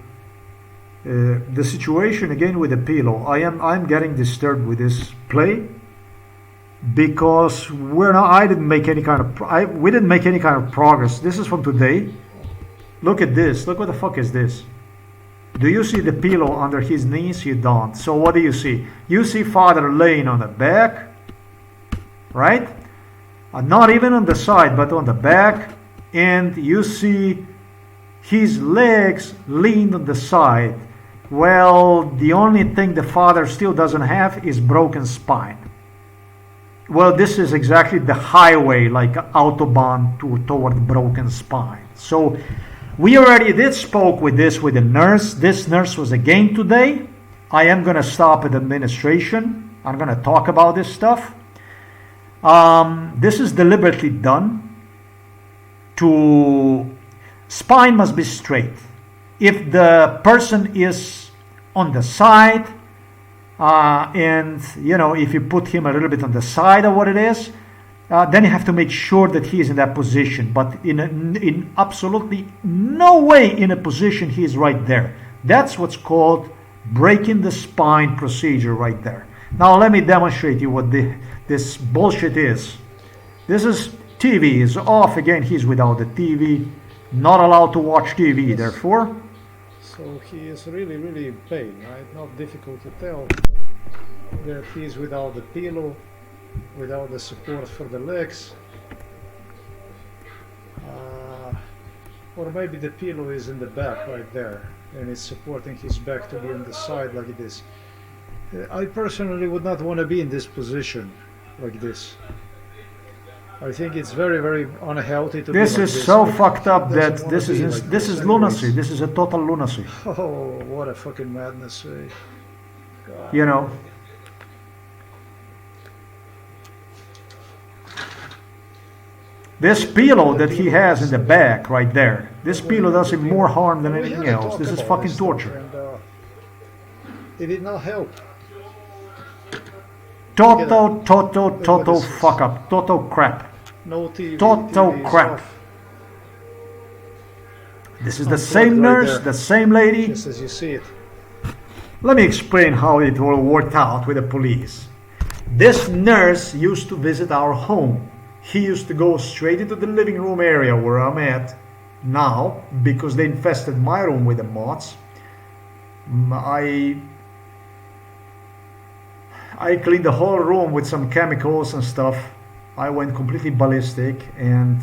The situation again with the pillow. I'm getting disturbed with this play because I didn't make any kind of we didn't make any kind of progress. This is from today. Look at this. Look what the fuck is this? Do you see the pillow under his knees? You don't. So what do you see? You see father laying on the back, right? Not even on the side, but on the back, and you see his legs leaned on the side. Well, the only thing the father still doesn't have is broken spine. Well, this is exactly the highway, like autobahn toward broken spine. So we already did spoke with the nurse. This nurse was again today. I am going to stop at administration. I'm going to talk about this stuff. This is deliberately done. Spine must be straight. If the person is on the side, and if you put him a little bit on the side of what it is, then you have to make sure that he is in that position. But in absolutely no way in a position he is right there. That's what's called breaking the spine procedure right there. Now let me demonstrate you what this bullshit is. This is TV is off again. He's without the TV, not allowed to watch TV. Therefore, So he is really, really in pain, right? Not difficult to tell that he is without the pillow, without the support for the legs. Or maybe the pillow is in the back right there and it's supporting his back to be on the side like this. I personally would not want to be in this position like this. I think it's very, very unhealthy to this be like is this. so fucked up that Doesn't this wanna be is like this is anyways. lunacy. This is a total lunacy. Oh, what a fucking madness, eh? God. You know. This pillow that he has in the back right there, this pillow does him more harm than We anything had to else. talk This is about fucking this stuff, torture. and, it did not help. Total fuck up. Total crap. No TV. Total TV is crap. off, This is the Unplugged same right nurse, there. the same lady. just as you see it. Let me explain how it all worked out with the police. This nurse used to visit our home. He used to go straight into the living room area where I'm at now because they infested my room with the moths. I cleaned the whole room with some chemicals and stuff. I went completely ballistic and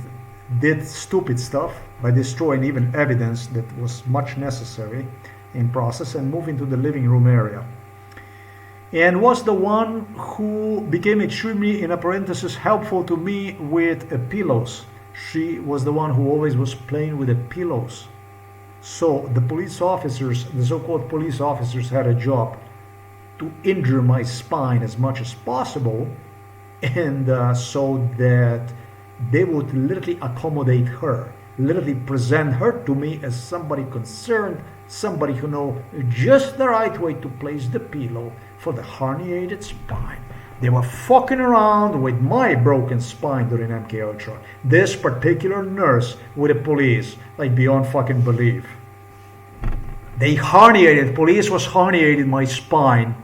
did stupid stuff by destroying even evidence that was much necessary in process and moved into the living room area. And was the one who became extremely, in a parenthesis, helpful to me with pillows. She was the one who always was playing with the pillows. So the police officers, the so-called police officers, had a job to injure my spine as much as possible, and so that they would literally accommodate her, literally present her to me as somebody concerned, somebody who know just the right way to place the pillow for the herniated spine. They were fucking around with my broken spine during MK Ultra. This particular nurse with the police, like beyond fucking belief. They herniated, police was herniating my spine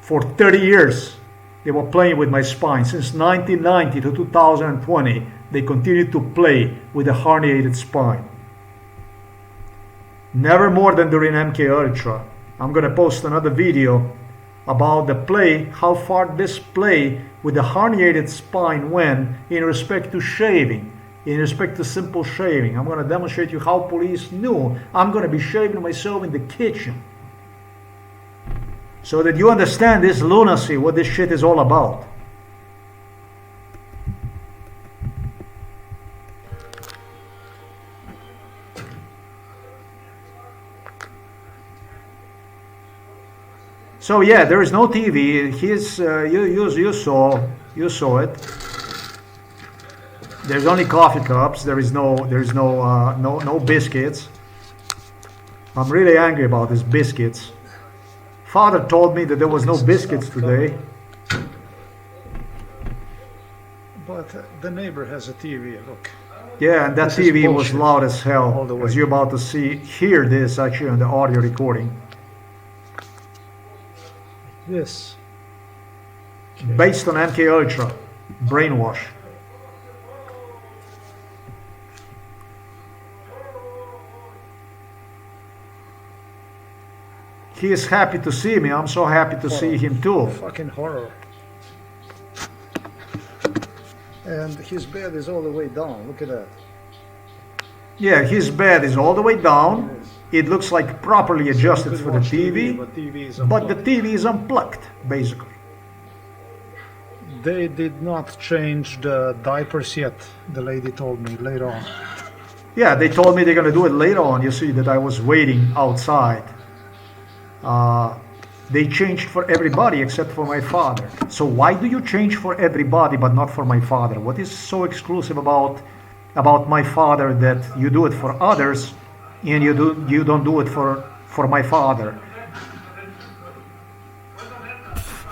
for 30 years. They were playing with my spine. Since 1990 to 2020, they continued to play with a herniated spine. Never more than during MK Ultra. I'm gonna post another video about the play, how far this play with the herniated spine went in respect to shaving, in respect to simple shaving. I'm going to demonstrate you how police knew I'm going to be shaving myself in the kitchen. So that you understand this lunacy, what this shit is all about. So yeah, there is no TV. You saw it. There's only coffee cups. There's no biscuits. I'm really angry about these biscuits. Father told me that there was no biscuits today. But the neighbor has a TV. Look. Yeah, and that This is TV was bullshit. loud as hell. All the way. As you're about to hear this actually on the audio recording. Yes. based on MK Ultra, brainwash. He is happy to see me. I'm so happy to see him too. Fucking horror. And his bed is all the way down. Look at that. Yeah, his bed is all the way down. Yes. It looks like properly adjusted You could for the watch TV, but TV is but the unplugged. TV is unplugged, basically. They did not change the diapers yet, the lady told me later on. Yeah, they told me they're gonna do it later on. You see that I was waiting outside. They changed for everybody except for my father. So why do you change for everybody but not for my father? What is so exclusive about my father that you do it for others and you don't do it for my father?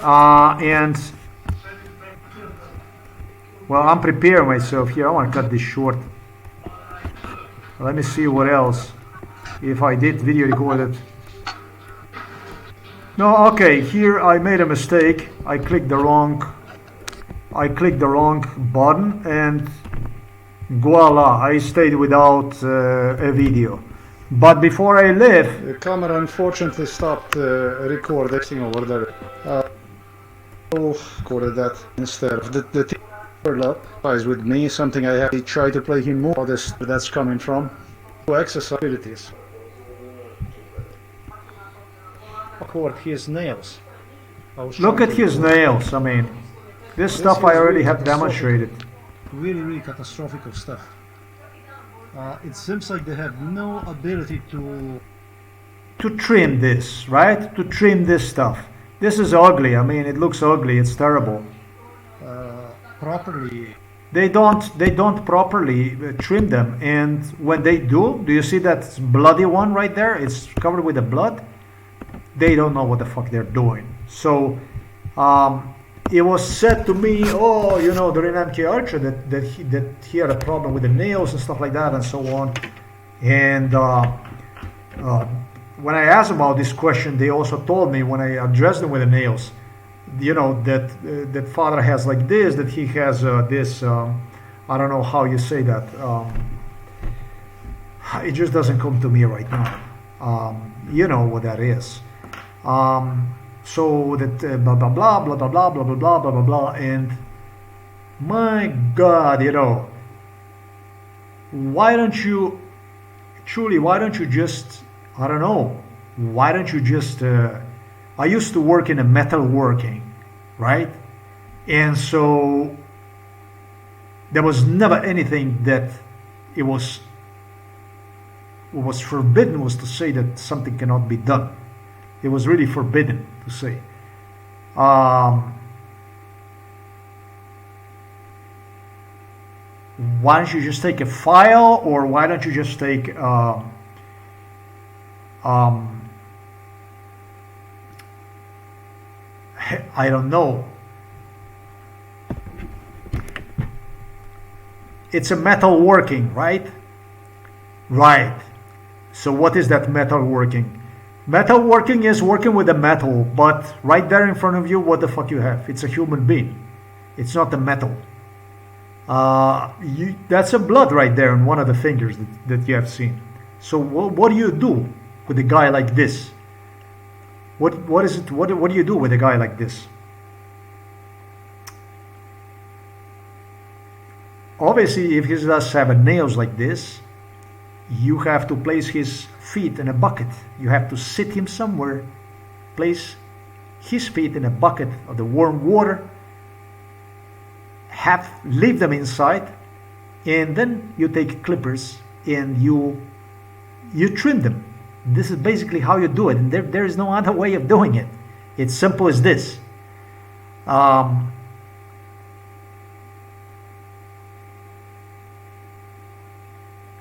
And well, I'm preparing myself here. I want to cut this short. Let me see what else. If I did video recorded. No, okay, here I made a mistake. I clicked the wrong button and voila, I stayed without a video. But before I left, The camera unfortunately stopped recording over there. Recorded that instead of the thing up is with me, something I have to try to play him more. That's coming from exercise activities. Record his nails. look at his nails. I mean, this stuff I already have demonstrated. Really catastrophic stuff. It seems like they have no ability To trim this, right? To trim this stuff. This is ugly. I mean, it looks ugly. It's terrible. properly. They don't properly trim them, and when they do you see that bloody one right there? It's covered with the blood. They don't know what the fuck they're doing. So it was said to me, oh, you know, during MK Ultra that he had a problem with the nails and stuff like that and so on. And when I asked about this question, they also told me when I addressed them with the nails, you know, that father has like this, that he has this. I don't know how you say that. It just doesn't come to me right now. You know what that is. So that blah blah blah blah blah blah blah blah blah blah blah blah, and my God, you know, why don't you just, I don't know, why don't you just I used to work in a metalworking, right? And so there was never anything that it was what was forbidden was to say that something cannot be done. It was really forbidden to say. Why don't you just take a file, or why don't you just take I don't know. It's a metal working, right? Right. So what is that metal working? Metal working is working with the metal, but right there in front of you, what the fuck you have? It's a human being. It's not the metal. That's a blood right there on one of the fingers that you have seen. So what do you do with a guy like this? What is it? What do you do with a guy like this? Obviously, if he does have nails like this, you have to place his feet in a bucket. You have to sit him somewhere, place his feet in a bucket of the warm water, leave them inside, and then you take clippers and you trim them. This is basically how you do it, and there is no other way of doing it. It's simple as this.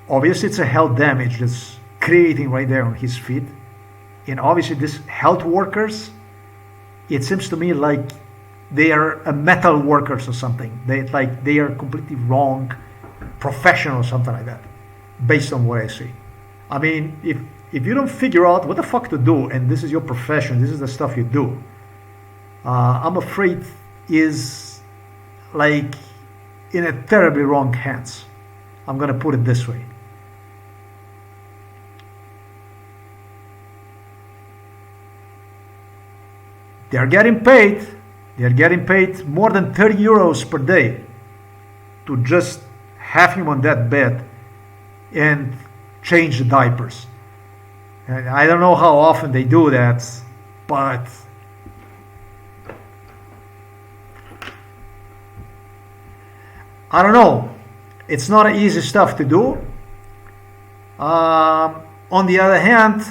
Obviously, it's a health damage that's creating right there on his feet, and obviously, these health workers, it seems to me like they are a metal workers or something. They are completely wrong profession or something like that, based on what I see. I mean, if you don't figure out what the fuck to do, and this is your profession, this is the stuff you do, I'm afraid is like in a terribly wrong hands. I'm gonna put it this way. They're getting paid. They're getting paid more than 30 euros per day to just have him on that bed and change the diapers. And I don't know how often they do that, but I don't know. It's not easy stuff to do. On the other hand,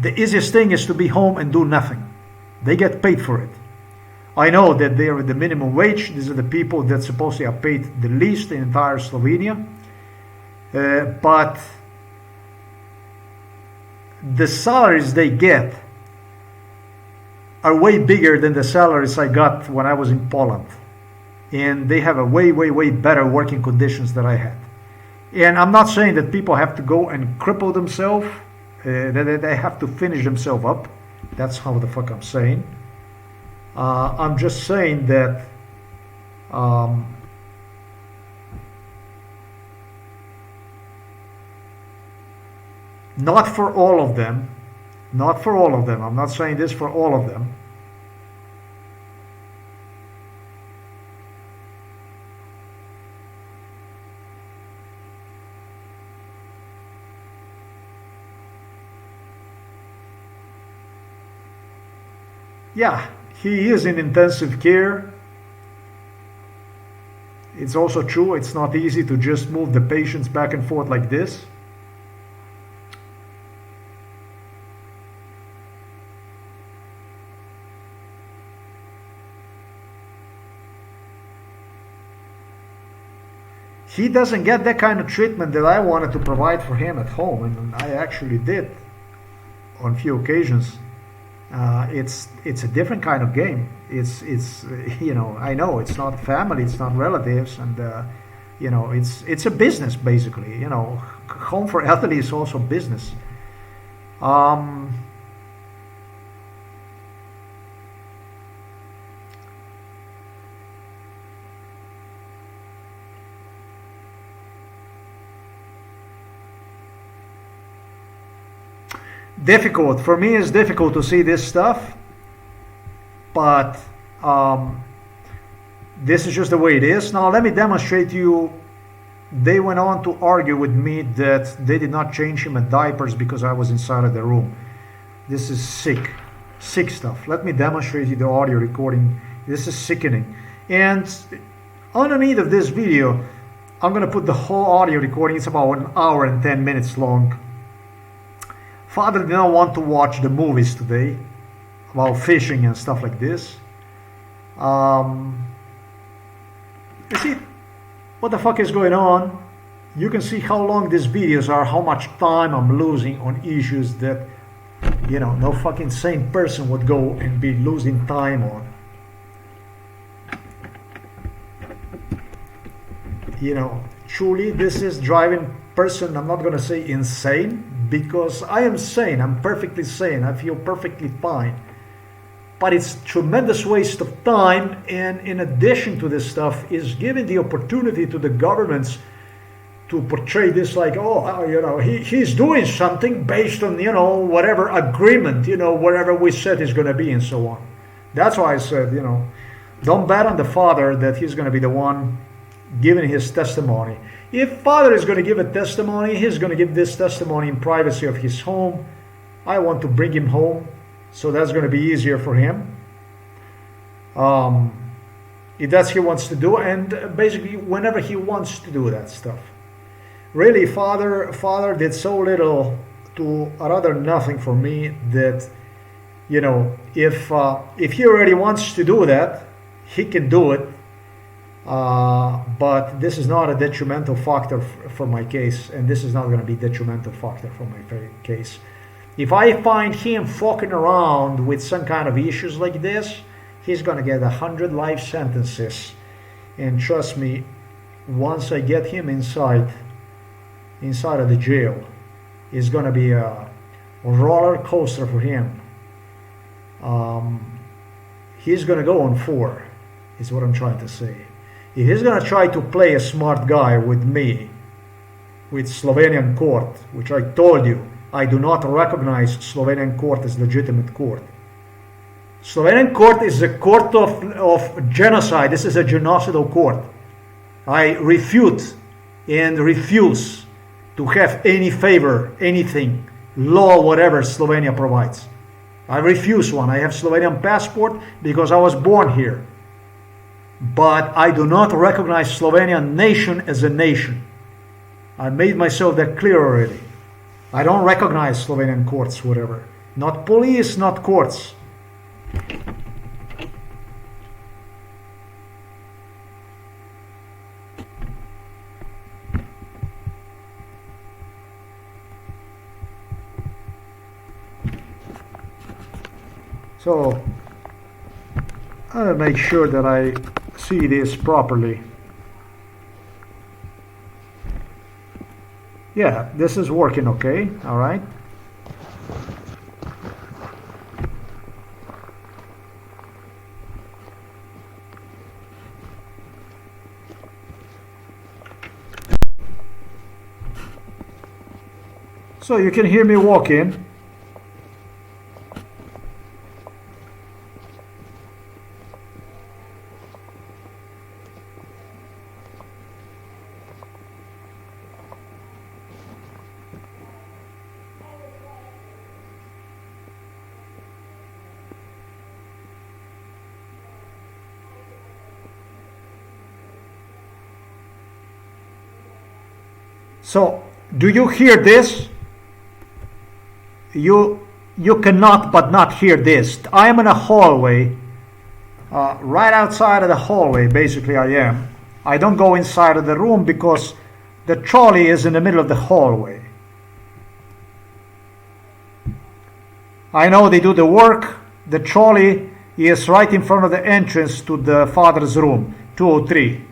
the easiest thing is to be home and do nothing. They get paid for it. I know that they are the minimum wage. These are the people that supposedly are paid the least in entire Slovenia. But the salaries they get are way bigger than the salaries I got when I was in Poland. And they have a way, way, way better working conditions than I had. And I'm not saying that people have to go and cripple themselves, that they have to finish themselves up. That's how the fuck I'm saying. I'm just saying that not for all of them, not for all of them. I'm not saying this for all of them. Yeah, he is in intensive care. It's also true, it's not easy to just move the patients back and forth like this. He doesn't get that kind of treatment that I wanted to provide for him at home, and I actually did on a few occasions. It's a different kind of game. It's you know, I know it's not family, it's not relatives, and you know, it's a business basically. You know, home for elderly is also business. Difficult for me. It's difficult to see this stuff, but this is just the way it is. Now let me demonstrate to you. They went on to argue with me that they did not change him at diapers because I was inside of the room. This is sick stuff. Let me demonstrate you the audio recording. This is sickening. And underneath of this video, I'm gonna put the whole audio recording. It's about 1 hour and 10 minutes long. Father did not want to watch the movies today about fishing and stuff like this. You see what the fuck is going on? You can see how long these videos are, how much time I'm losing on issues that, you know, no fucking sane person would go and be losing time on. You know, truly this is driving person, I'm not going to say insane, because I am sane, I'm perfectly sane, I feel perfectly fine. But it's tremendous waste of time, and in addition to this stuff is giving the opportunity to the governments to portray this like, oh, you know, he's doing something based on, you know, whatever agreement, you know, whatever we said is going to be and so on. That's why I said, you know, don't bet on the father that he's going to be the one giving his testimony. If father is going to give a testimony, he's going to give this testimony in privacy of his home. I want to bring him home, so that's going to be easier for him. If that's what he wants to do, and basically whenever he wants to do that stuff. Really, father did so little to rather nothing for me that, you know, if he already wants to do that, he can do it. But this is not a detrimental factor for my case, and this is not going to be detrimental factor for my case. If I find him fucking around with some kind of issues like this, he's going to get 100 life sentences. And trust me, once I get him inside of the jail, it's going to be a roller coaster for him. he's going to go on 4, is what I'm trying to say. If he's going to try to play a smart guy with me, with Slovenian court, which I told you, I do not recognize Slovenian court as legitimate court. Slovenian court is a court of genocide. This is a genocidal court. I refute and refuse to have any favor, anything, law, whatever Slovenia provides. I refuse one. I have Slovenian passport because I was born here. But I do not recognize Slovenian nation as a nation. I made myself that clear already. I don't recognize Slovenian courts, whatever. Not police, not courts. So, I'll make sure that I see this properly. Yeah, this is working okay, all right. So you can hear me walk in. So, do you hear this? You cannot but not hear this. I am in a hallway, right outside of the hallway, basically I am. I don't go inside of the room because the trolley is in the middle of the hallway. I know they do the work. The trolley is right in front of the entrance to the father's room, 203.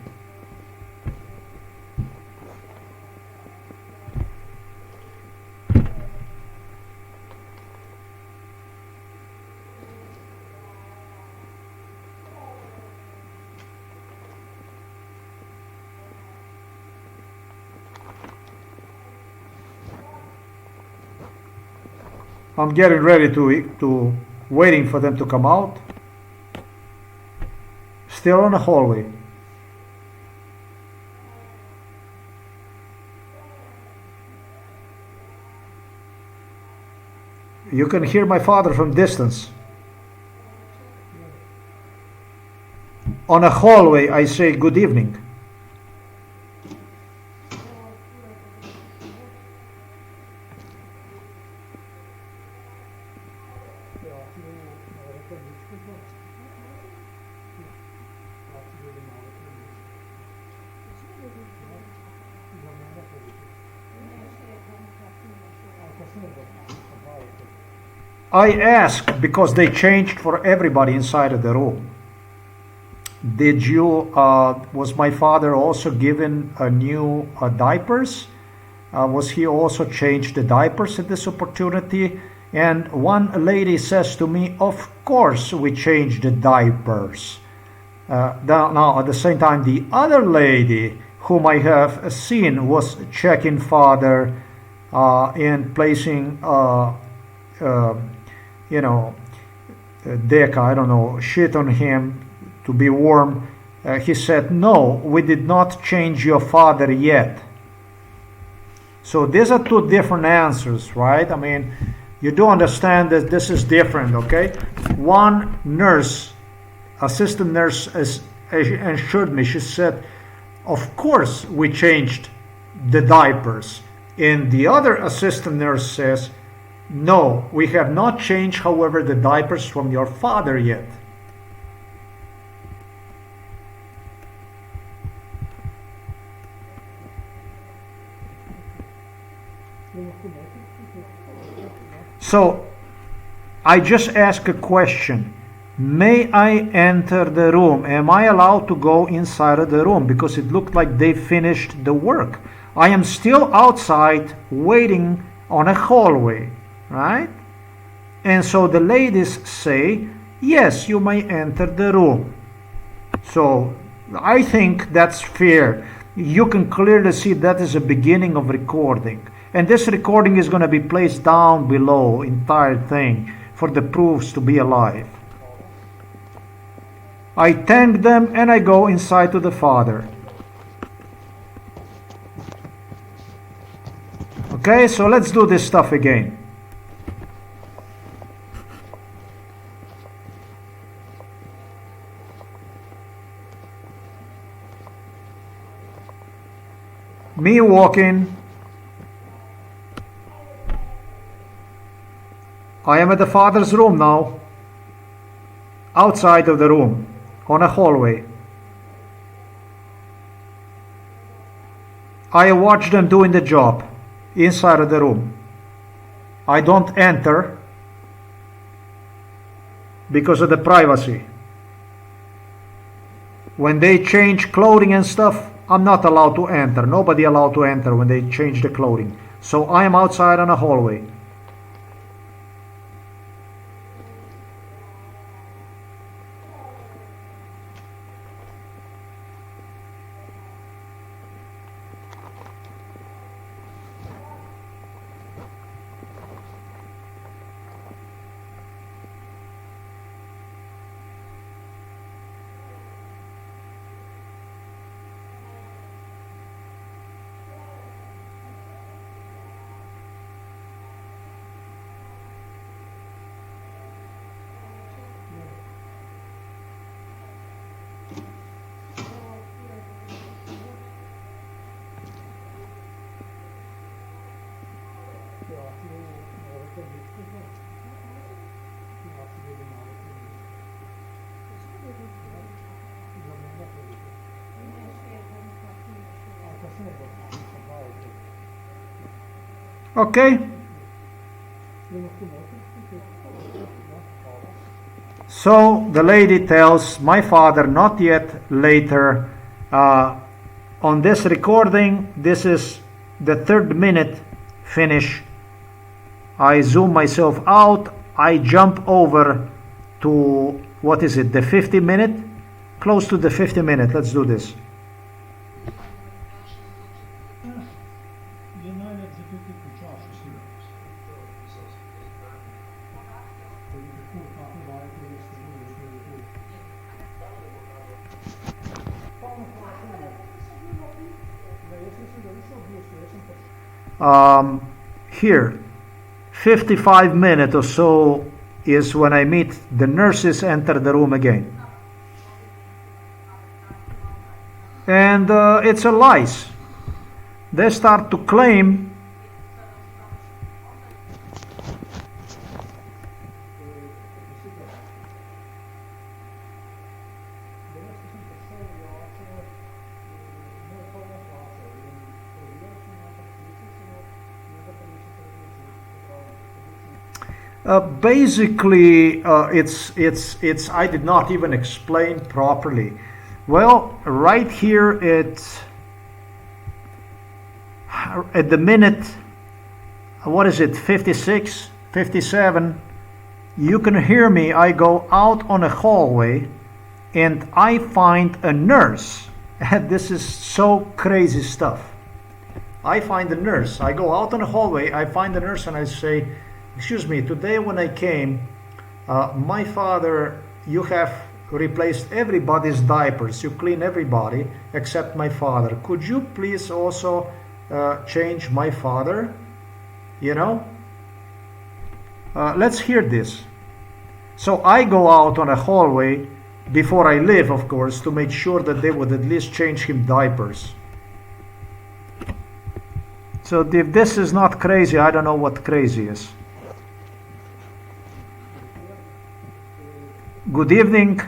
I'm getting ready to waiting for them to come out. Still in the hallway. You can hear my father from distance. On a hallway, I say good evening. I ask because they changed for everybody inside of the room. Did you, was my father also given a new diapers? Was he also changed the diapers at this opportunity? And one lady says to me, of course we changed the diapers. Now at the same time, the other lady whom I have seen was checking father and placing deca, I don't know, shit on him to be warm. He said, no, we did not change your father yet. So these are two different answers, right? I mean, you do understand that this is different, okay? One nurse, assistant nurse, assured me, she said, of course we changed the diapers. And the other assistant nurse says, no, we have not changed, however, the diapers from your father yet. So, I just ask a question. May I enter the room? Am I allowed to go inside of the room? Because it looked like they finished the work. I am still outside waiting on a hallway, right? And so the ladies say, yes, you may enter the room. So I think that's fair. You can clearly see that is a beginning of recording. And this recording is going to be placed down below, entire thing, for the proofs to be alive. I thank them and I go inside to the Father. Okay, so let's do this stuff again. Me walking. I am at the Father's room now. Outside of the room, on a hallway. I watch them doing the job inside of the room. I don't enter because of the privacy. When they change clothing and stuff, I'm not allowed to enter. Nobody allowed to enter when they change the clothing. So I am outside on a hallway. Okay. So the lady tells my father, not yet, later. On this recording, this is the 3rd minute finish. I zoom myself out. I jump over to, what is it, the 50 minute? Close to the 50 minute. Let's do this. Here, 55 minutes or so is when I meet the nurses enter the room again. And it's a lies. They start to claim basically, it's. I did not even explain properly. Well, right here it's at the minute. What is it? 56, 57. You can hear me. I go out on a hallway, and I find a nurse. And this is so crazy stuff. I find a nurse. I go out on a hallway. I find a nurse, and I say, excuse me, today when I came, my father, you have replaced everybody's diapers. You clean everybody except my father. Could you please also change my father? You know? Let's hear this. So I go out on a hallway before I leave, of course, to make sure that they would at least change him diapers. So if this is not crazy, I don't know what crazy is. Good evening.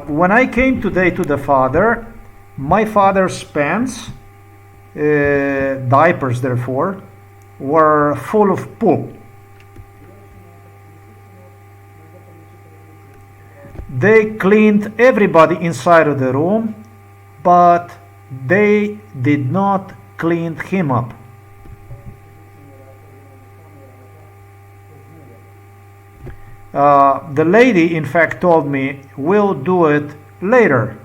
When I came today to the father, my father's pants, diapers therefore, were full of poop. They cleaned everybody inside of the room, but they did not clean him up. The lady, in fact, told me, we'll do it later.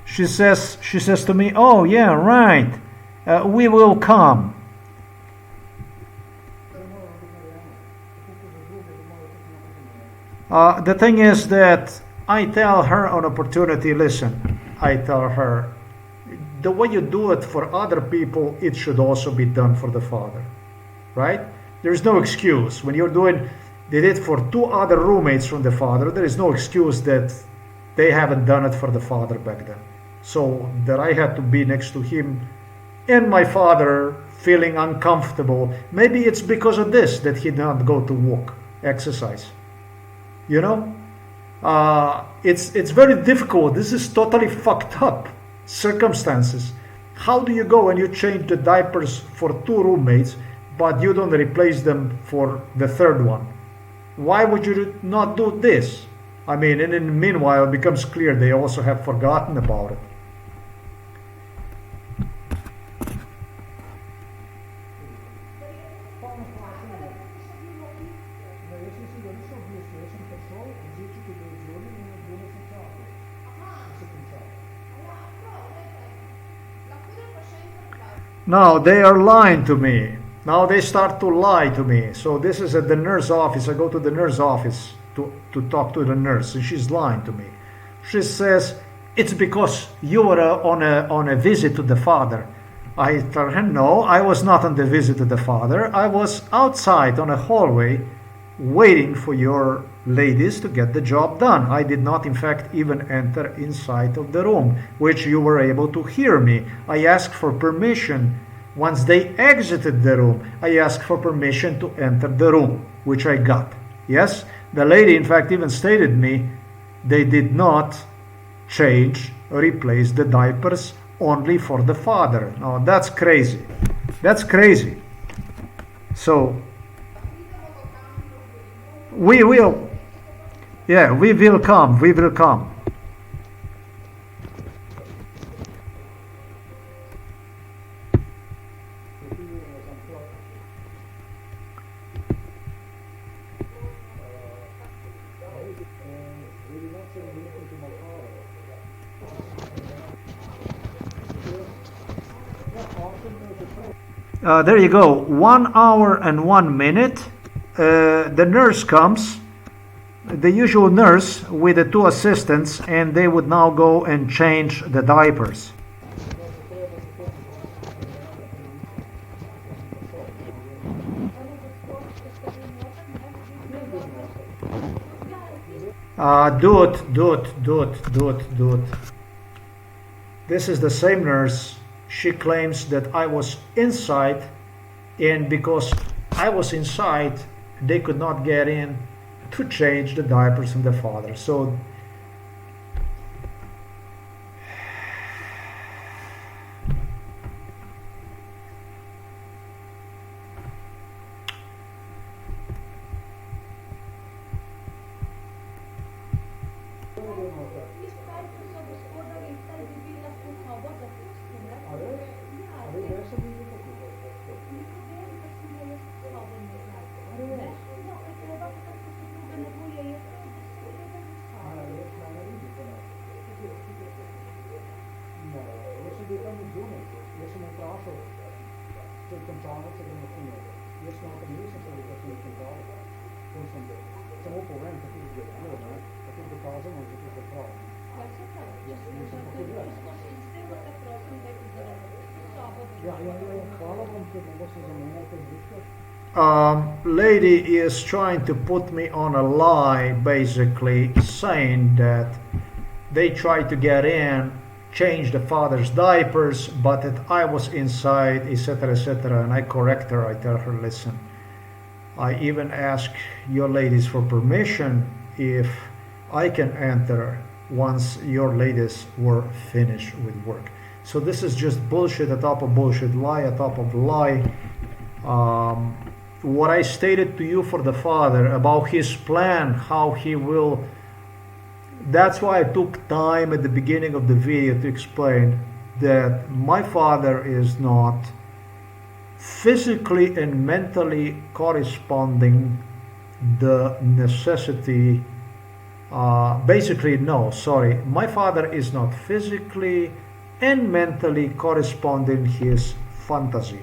She says to me, oh yeah, right, we will come. The thing is that I tell her on opportunity, listen, I tell her, the way you do it for other people, it should also be done for the Father, right? There's no excuse. When you're doing, they did for 2 other roommates from the Father, there is no excuse that they haven't done it for the Father back then. So that I had to be next to him and my father feeling uncomfortable. Maybe it's because of this that he did not go to walk, exercise. You know? It's very difficult. This is totally fucked up circumstances. How do you go and you change the diapers for 2 roommates, but you don't replace them for the 3rd one? Why would you not do this? I mean, and in the meanwhile, it becomes clear they also have forgotten about it. Now they are lying to me. Now they start to lie to me. So this is at the nurse office. I go to the nurse office to talk to the nurse, and she's lying to me. She says, it's because you were on a visit to the Father. I tell her, no, I was not on the visit to the Father. I was outside on a hallway waiting for your ladies to get the job done. I did not, in fact, even enter inside of the room, which you were able to hear me. I asked for permission. Once they exited the room, I asked for permission to enter the room, which I got. Yes, the lady, in fact, even stated me they did not change or replace the diapers only for the Father. Now, that's crazy. That's crazy. So, we will come. We will come. There you go. 1 hour and 1 minute. The nurse comes, the usual nurse with the 2 assistants, and they would now go and change the diapers. Dude. This is the same nurse. She claims that I was inside, and because I was inside, they could not get in to change the diapers of the Father. So lady is trying to put me on a lie, basically saying that they tried to get in, change the Father's diapers, but that I was inside, etc., etc. And I correct her. I tell her, listen, I even ask your ladies for permission if I can enter once your ladies were finished with work. So this is just bullshit atop of bullshit, lie atop of lie. what I stated to you for the Father about his plan, how he will. That's why I took time at the beginning of the video to explain that my Father is not physically and mentally corresponding the necessity. Basically, no, sorry. My Father is not physically and mentally corresponding his fantasy.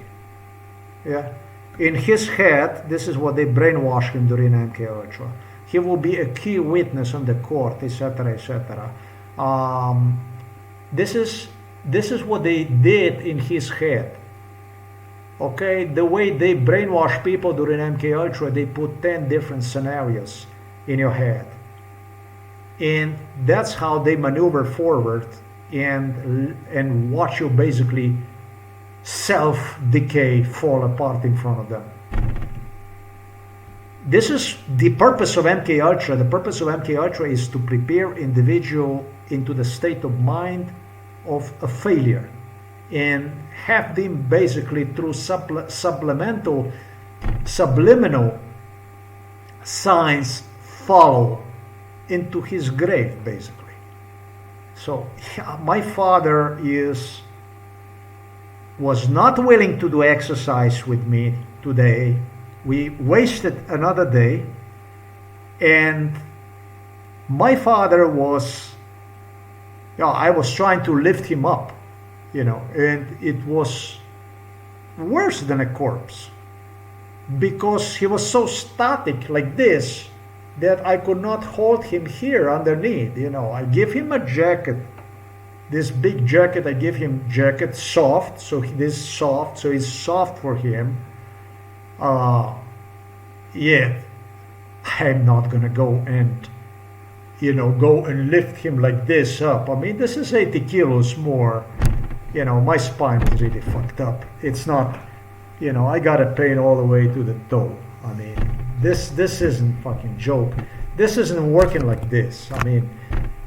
Yeah. In his head, this is what they brainwash him during MK Ultra. He will be a key witness on the court, etc., etc. This is what they did in his head. Okay, the way they brainwash people during MK Ultra, they put 10 different scenarios in your head, and that's how they maneuver forward and watch you basically self-decay, fall apart in front of them. This is the purpose of MK Ultra. The purpose of MK Ultra is to prepare individual into the state of mind of a failure and have them basically through subliminal signs follow into his grave, basically. So my Father was not willing to do exercise with me today. We wasted another day, and my Father was, I was trying to lift him up, and it was worse than a corpse, because he was so static like this that I could not hold him here underneath. I give him a jacket, this big jacket. I give him jacket soft, so this is soft, so it's soft for him. Yeah, I'm not gonna go and lift him like this up. I mean, this is 80 kilos more. My spine is really fucked up. It's not, I got a pain all the way to the toe. I mean, this isn't fucking joke. This isn't working like this. I mean,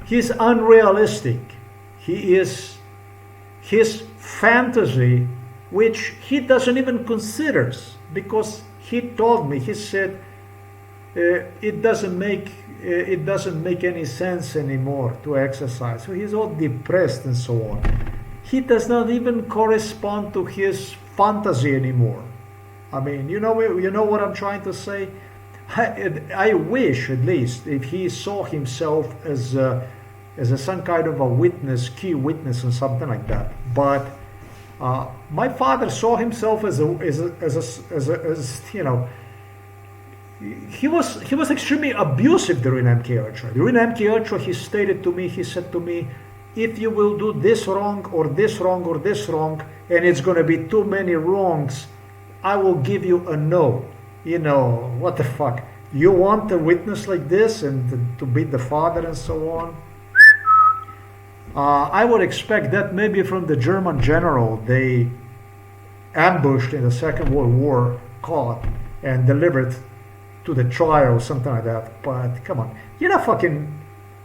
he's unrealistic. He is his fantasy, which he doesn't even consider, because he told me, he said, it doesn't make any sense anymore to exercise. So he's all depressed and so on. He does not even correspond to his fantasy anymore. I mean, you know what I'm trying to say? I wish, at least, if he saw himself as some kind of a witness, key witness, or something like that. But my Father saw himself as he was extremely abusive during MK Ultra. During MK Ultra, he said to me, if you will do this wrong or this wrong or this wrong, and it's going to be too many wrongs, I will give you a no. What the fuck? You want a witness like this and to be the Father and so on? I would expect that maybe from the German general they ambushed in the Second World War, caught and delivered to the trial, something like that. But come on, you're not fucking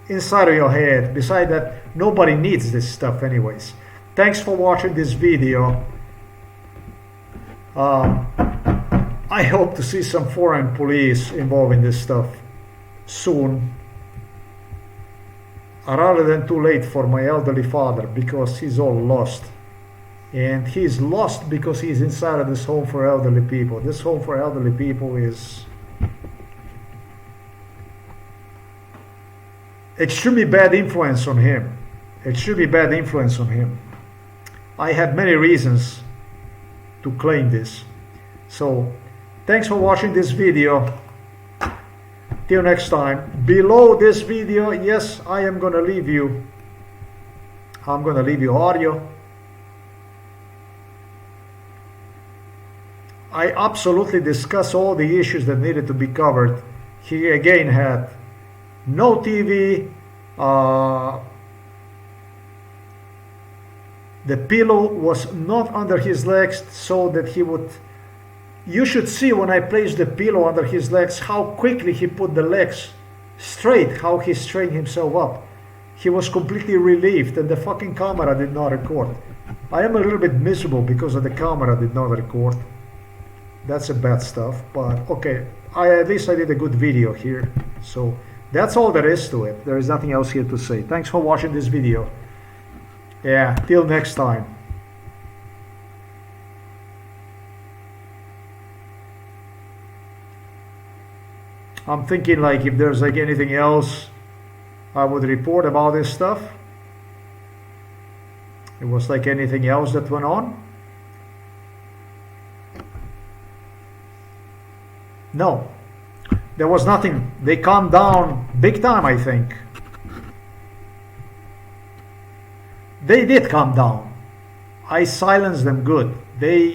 inside of your head. Besides that, nobody needs this stuff anyways. Thanks for watching this video. I hope to see some foreign police involved in this stuff soon, rather than too late for my elderly father, because he's all lost. And he's lost because he's inside of this home for elderly people. This home for elderly people is extremely bad influence on him. Extremely bad influence on him. I have many reasons to claim this. So, thanks for watching this video. Till next time. Below this video, yes, I am gonna leave you. I'm gonna leave you audio. I absolutely discuss all the issues that needed to be covered. He again had no TV. The pillow was not under his legs so that he would. You should see when I placed the pillow under his legs how quickly he put the legs straight, how he straightened himself up. He was completely relieved, and the fucking camera did not record. I am a little bit miserable because of the camera did not record. That's a bad stuff, but okay. At least I did a good video here. So that's all there is to it. There is nothing else here to say. Thanks for watching this video. Yeah, till next time. I'm thinking like if there's like anything else I would report about this stuff. It was like anything else that went on. No, there was nothing. They calmed down big time, I think. They did calm down. I silenced them good. The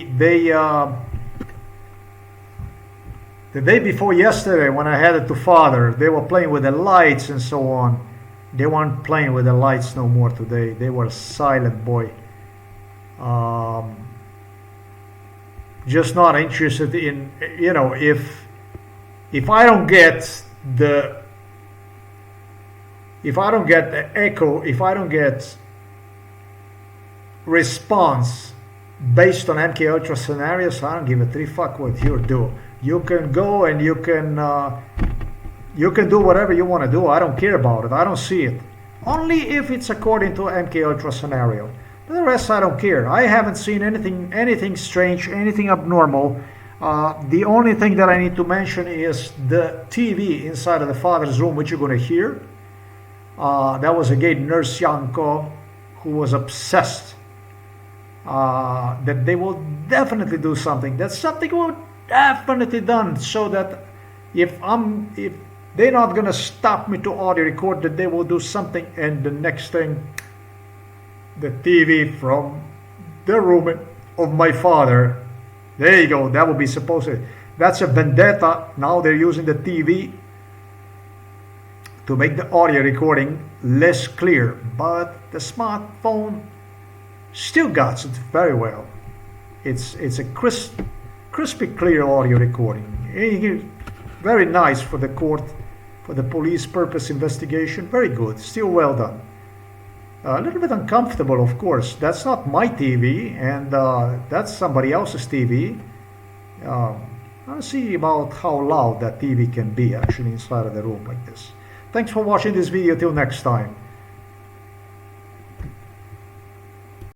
day before yesterday, when I had it to father, they were playing with the lights and so on. They weren't playing with the lights no more today. They were silent, boy. Just not interested in, you know, if I don't get the echo, if I don't get response based on MK Ultra scenarios, I don't give a three fuck what you do. You can go and you can do whatever you want to do. I don't care about it. I don't see it. Only if it's according to MK Ultra scenario. The rest I don't care. I haven't seen anything strange, anything abnormal. The only thing that I need to mention is the TV inside of the father's room, which you're going to hear. That was again Nurse Yanko, who was obsessed that they will definitely do something. That something will definitely done, so that if they're not going to stop me to audio record, that they will do something. And the next thing, the TV from the room of my father. There you go. That would be supposed to. That's a vendetta. Now they're using the TV to make the audio recording less clear. But the smartphone still got it very well. It's a crispy clear audio recording. Very nice for the court, for the police purpose investigation. Very good. Still well done. A little bit uncomfortable, of course. That's not my TV, and that's somebody else's TV. I'll see about how loud that TV can be actually inside of the room like this. Thanks for watching this video. Till next time.